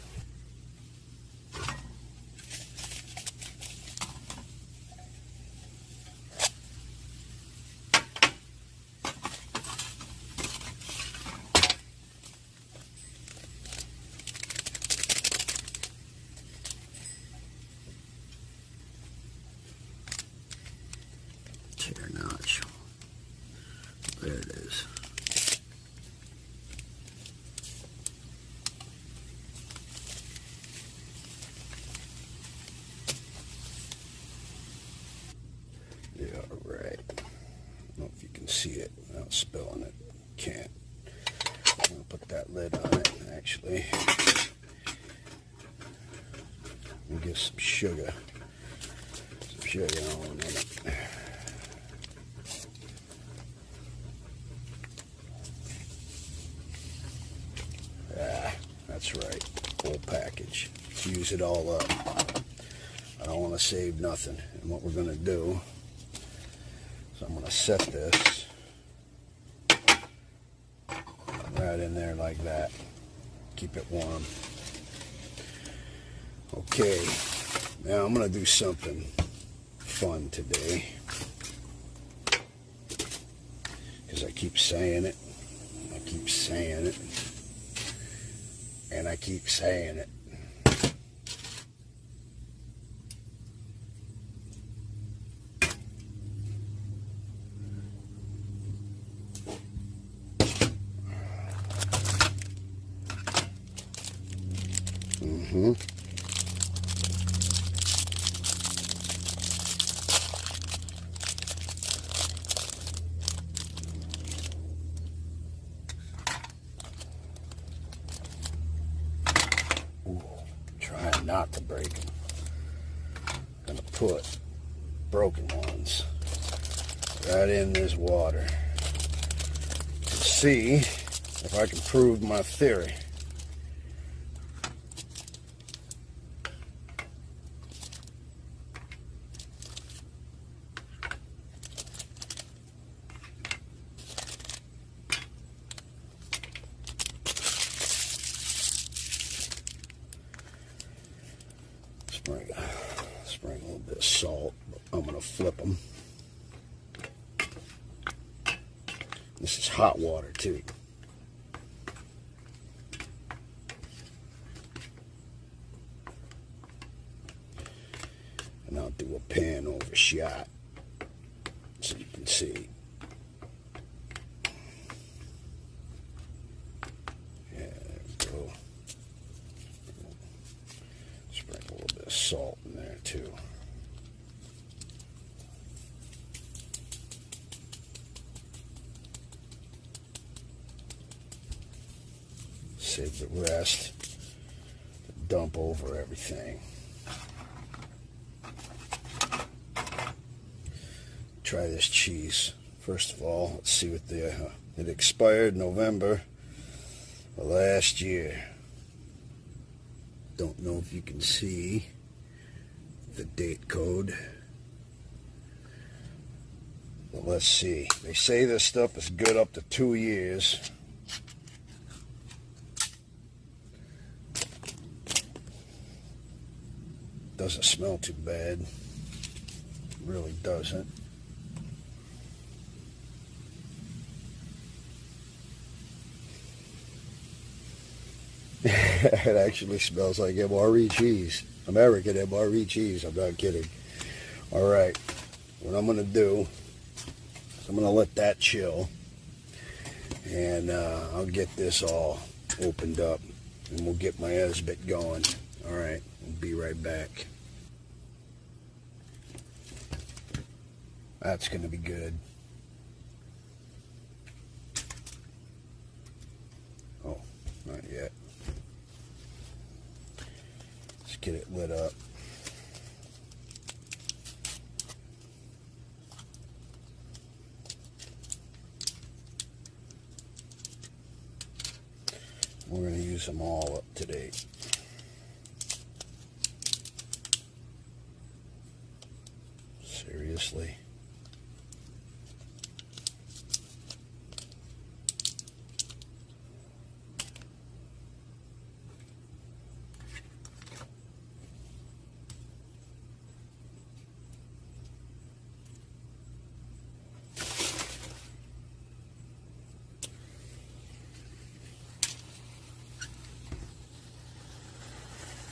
Tear notch. There it is. Yeah, right. I don't know if you can see it without spilling it. Can't. I'm going to put that lid on it, actually. And get some sugar. Some sugar on it. That's right, whole package. Let's use it all up. I don't want to save nothing. And what we're going to do is I'm going to set this right in there like that. Keep it warm. Okay, now I'm going to do something fun today. Because I keep saying it. I keep saying it. And I keep saying it. Trying not to break them. Gonna put broken ones right in this water to see if I can prove my theory. Spring a little bit of salt, but I'm going to flip them. This is hot water too. And I'll do a pan over shot so you can see. Yeah, there we go. Sprinkle a little bit of salt in there too. Save the rest. Dump over everything. Try this cheese. First of all, let's see what it expired November of last year. Don't know if you can see the date code. But let's see. They say this stuff is good up to 2 years. Doesn't smell too bad. Really doesn't. It actually smells like MRE cheese. American MRE cheese. I'm not kidding. Alright. What I'm going to do is I'm going to let that chill. And I'll get this all opened up. And we'll get my SBIT going. All right, we'll be right back. That's going to be good. Oh, not yet. Let's get it lit up. We're going to use them all up to date. Seriously.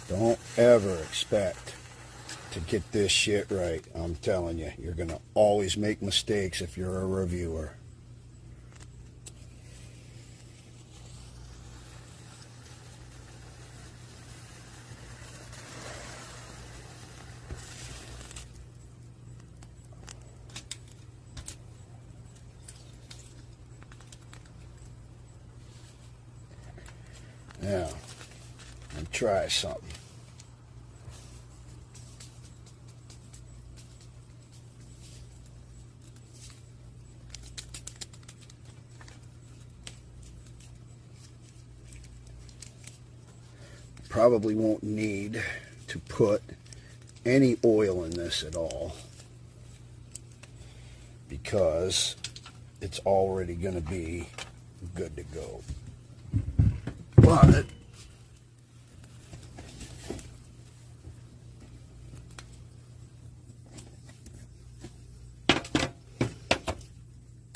Don't ever expect to get this shit right. I'm telling you, you're going to always make mistakes if you're a reviewer. Now, let's try something. Probably won't need to put any oil in this at all because it's already going to be good to go. But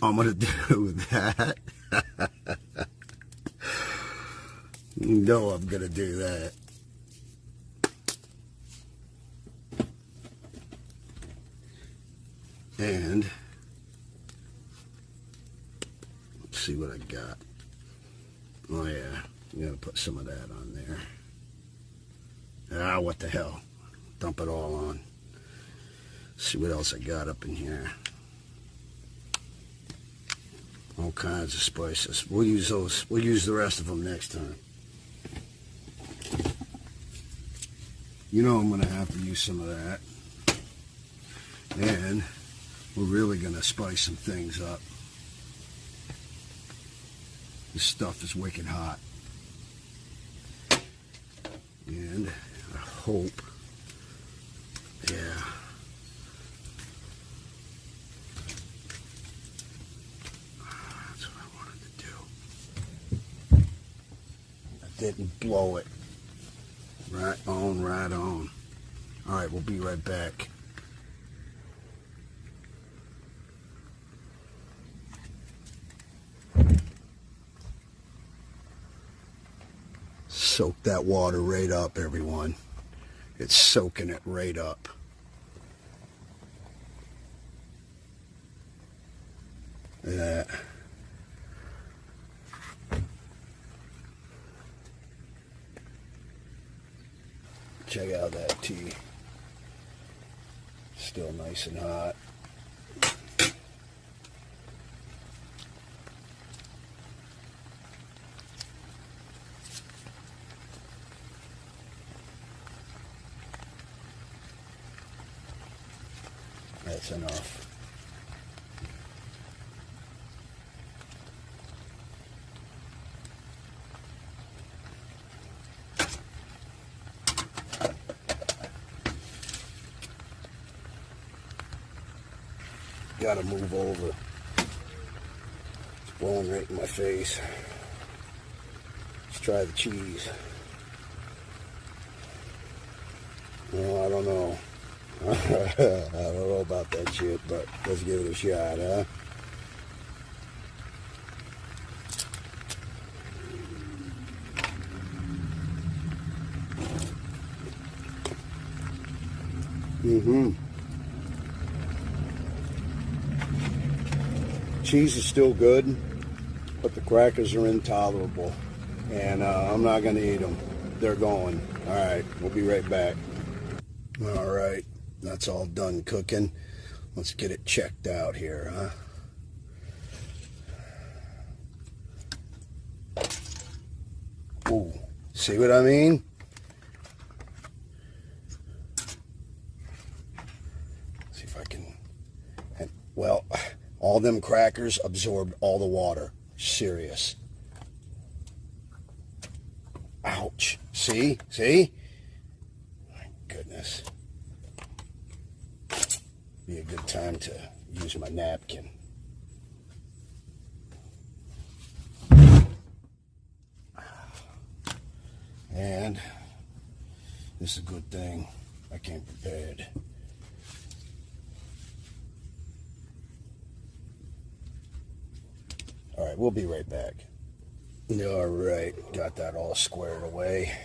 I'm going to do that. You know I'm going to do that. And let's see what I got. Oh yeah, I'm going to put some of that on there. Ah, what the hell. Dump it all on. See what else I got up in here. All kinds of spices. We'll use those. We'll use the rest of them next time. You know I'm going to have to use some of that. And we're really going to spice some things up. This stuff is wicked hot. And I hope, yeah. That's what I wanted to do. I didn't blow it. Right on, right on. All right, we'll be right back. Soak that water right up, everyone. It's soaking it right up. Look at that. Check out that tea. Still nice and hot. That's enough. Gotta move over. It's blowing right in my face. Let's try the cheese. Well, I don't know. I don't know about that shit, but let's give it a shot, huh? Cheese is still good, but the crackers are intolerable, and I'm not going to eat them. They're going. All right, we'll be right back. All right, that's all done cooking. Let's get it checked out here, huh? Ooh, see what I mean? See if I can. And, well, all them crackers absorbed all the water. Serious. Ouch. See? See? My goodness. Be a good time to use my napkin. And this is a good thing. I came prepared. All right, we'll be right back. All right, got that all squared away.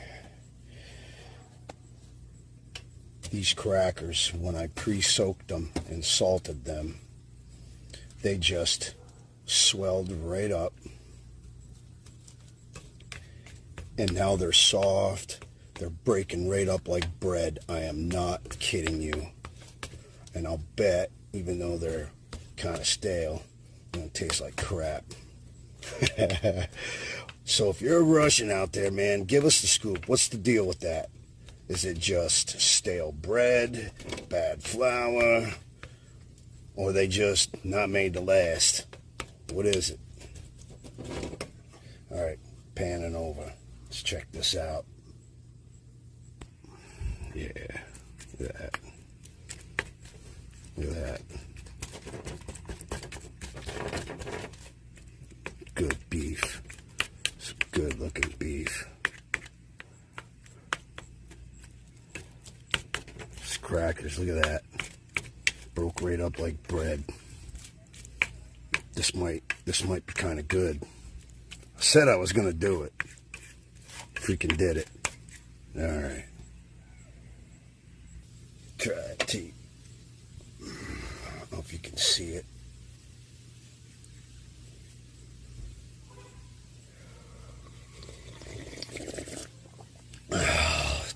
These crackers, when I pre-soaked them and salted them, they just swelled right up. And now they're soft. They're breaking right up like bread. I am not kidding you. And I'll bet, even though they're kind of stale, they're gonna taste like crap. So if you're a Russian out there, man, give us the scoop. What's the deal with that? Is it just stale bread, bad flour, or are they just not made to last? What is it? All right, panning over. Let's check this out. Yeah, look at that. Look at that. Good beef. It's good looking beef. These crackers, look at that. Broke right up like bread. This might be kind of good. I said I was gonna do it. Freaking did it. All right. Try it, T. I don't know if you can see it.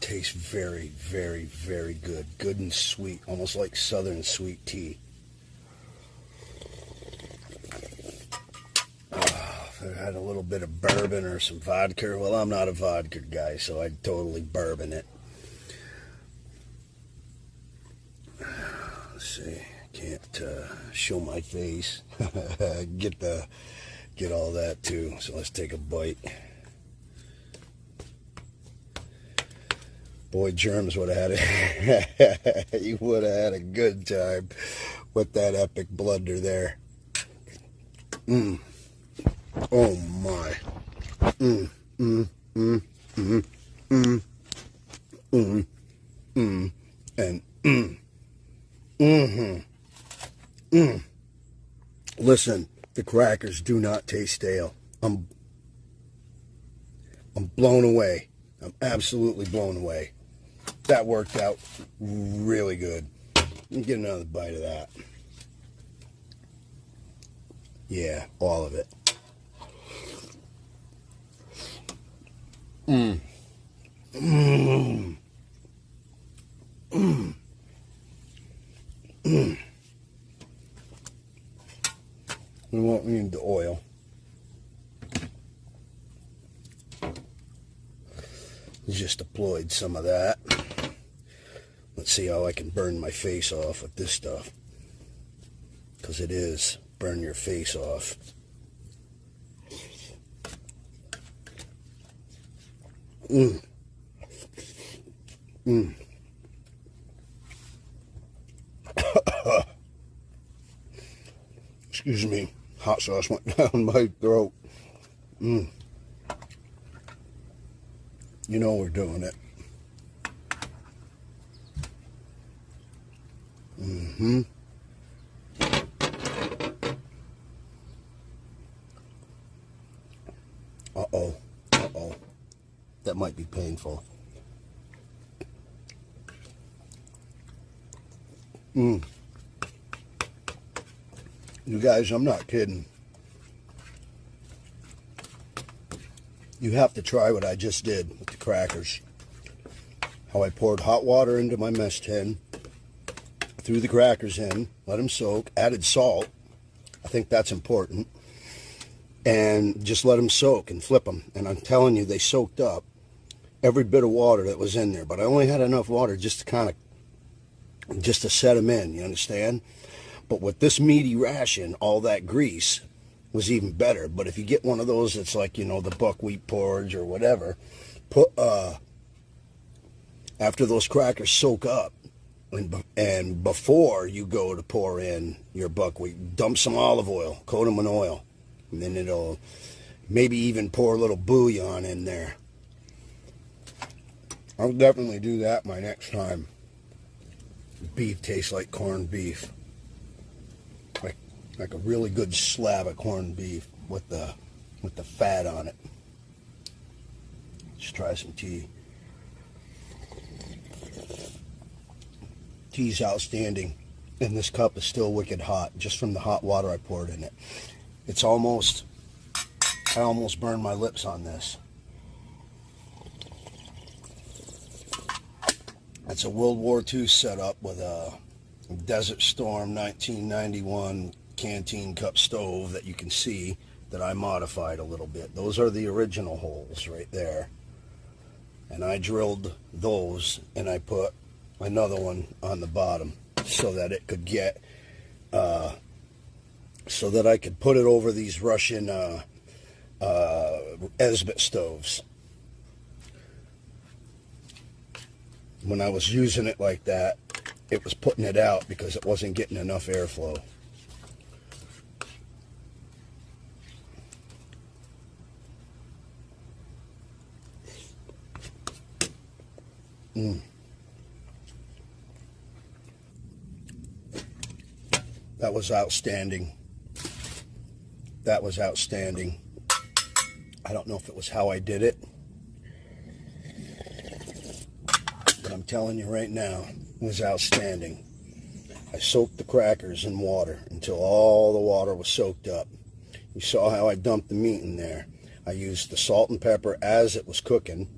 Tastes very, very, very good. Good and sweet, almost like southern sweet tea. If I had a little bit of bourbon or some vodka, well, I'm not a vodka guy, so I'd totally bourbon it. Let's see, can't show my face. Get all that too. So let's take a bite. Boy, Germs would have had it. He would have had a good time with that epic blunder there. Oh my. And Listen, the crackers do not taste stale. I'm blown away. I'm absolutely blown away. That worked out really good. Let me get another bite of that. Yeah, all of it. We won't need the oil. Just deployed some of that. Let's see how I can burn my face off with this stuff. Because it is burn your face off. Excuse me, hot sauce went down my throat. You know we're doing it. Uh-oh. Uh-oh. That might be painful. You guys, I'm not kidding. You have to try what I just did with the crackers. how I poured hot water into my mess tin, threw the crackers in, let them soak, added salt. I think that's important. And just let them soak and flip them. And I'm telling you, they soaked up every bit of water that was in there. But I only had enough water just to just to set them in, you understand? But with this meaty ration, all that grease was even better. But if you get one of those that's like, you know, the buckwheat porridge or whatever, after those crackers soak up, and before you go to pour in your buckwheat, dump some olive oil, coat them in oil, and then it'll maybe even pour a little bouillon in there. I'll definitely do that my next time. Beef tastes like corned beef, like a really good slab of corned beef with the fat on it. Let's try some tea. Tea's outstanding, and this cup is still wicked hot just from the hot water I poured in it. It's almost, I almost burned my lips on this. It's a World War II setup with a Desert Storm 1991 canteen cup stove that you can see that I modified a little bit. Those are the original holes right there. And I drilled those and I put another one on the bottom so that it could get, so that I could put it over these Russian Esbit stoves. When I was using it like that, it was putting it out because it wasn't getting enough airflow. That was outstanding. That was outstanding. I don't know if it was how I did it, but I'm telling you right now, it was outstanding. I soaked the crackers in water until all the water was soaked up. You saw how I dumped the meat in there. I used the salt and pepper as it was cooking.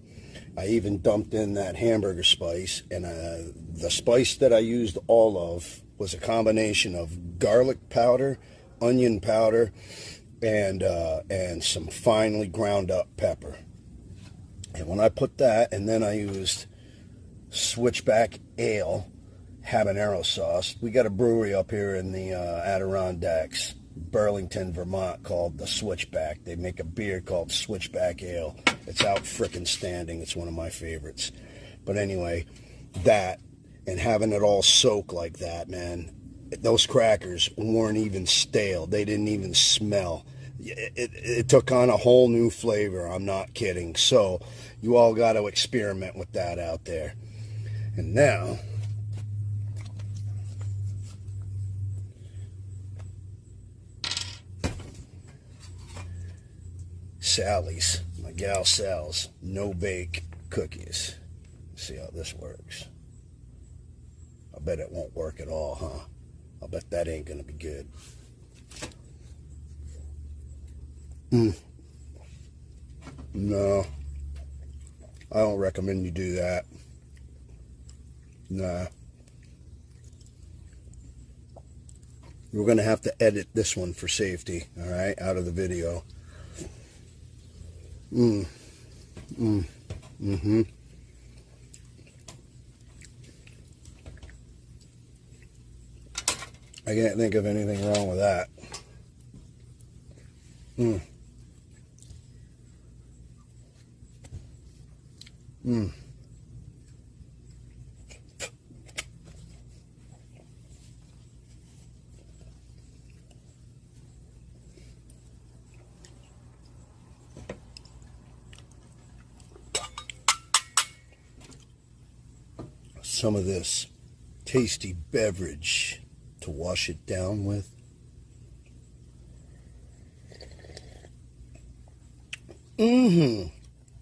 I even dumped in that hamburger spice, and the spice that I used all of was a combination of garlic powder, onion powder, and some finely ground up pepper. And when I put that, and then I used Switchback Ale Habanero sauce. We got a brewery up here in the Adirondacks, Burlington, Vermont, called the Switchback. They make a beer called Switchback Ale. It's out frickin' standing. It's one of my favorites. But anyway, that, and having it all soak like that, man, those crackers weren't even stale. They didn't even smell. It took on a whole new flavor. I'm not kidding. So you all got to experiment with that out there. And now, Sally's, my gal Sal's no bake cookies. See how this works. I bet it won't work at all, huh? I bet that ain't gonna be good. No, I don't recommend you do that. Nah. We're gonna have to edit this one for safety, all right, out of the video. I can't think of anything wrong with that. Some of this tasty beverage to wash it down with.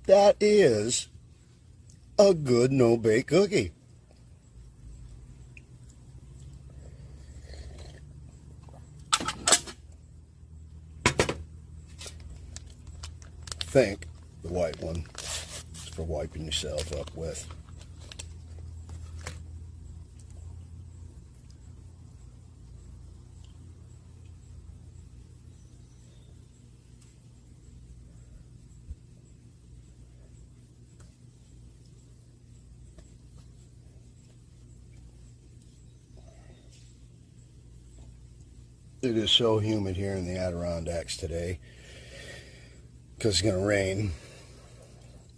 That is a good no-bake cookie. I think the white one is for wiping yourself up with. It is so humid here in the Adirondacks today because it's going to rain.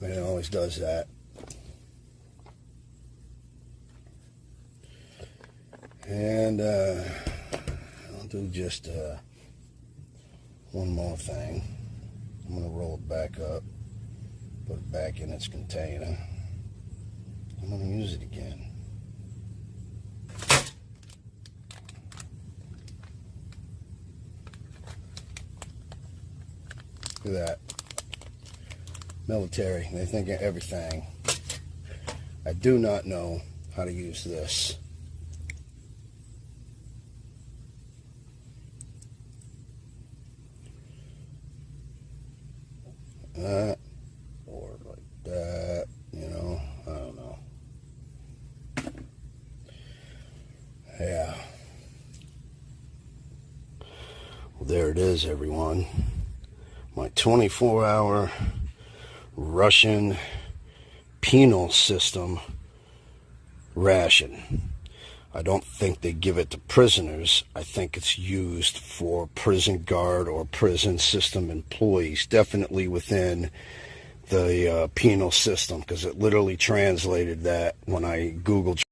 And it always does that. And I'll do just one more thing. I'm going to roll it back up, put it back in its container. I'm going to use it again. Look at that. Military, they think of everything. I do not know how to use this. That, or like that, you know, I don't know. Yeah. Well, there it is, everyone. My 24-hour Russian penal system ration. I don't think they give it to prisoners. I think it's used for prison guard or prison system employees, definitely within the penal system, because it literally translated that when I Googled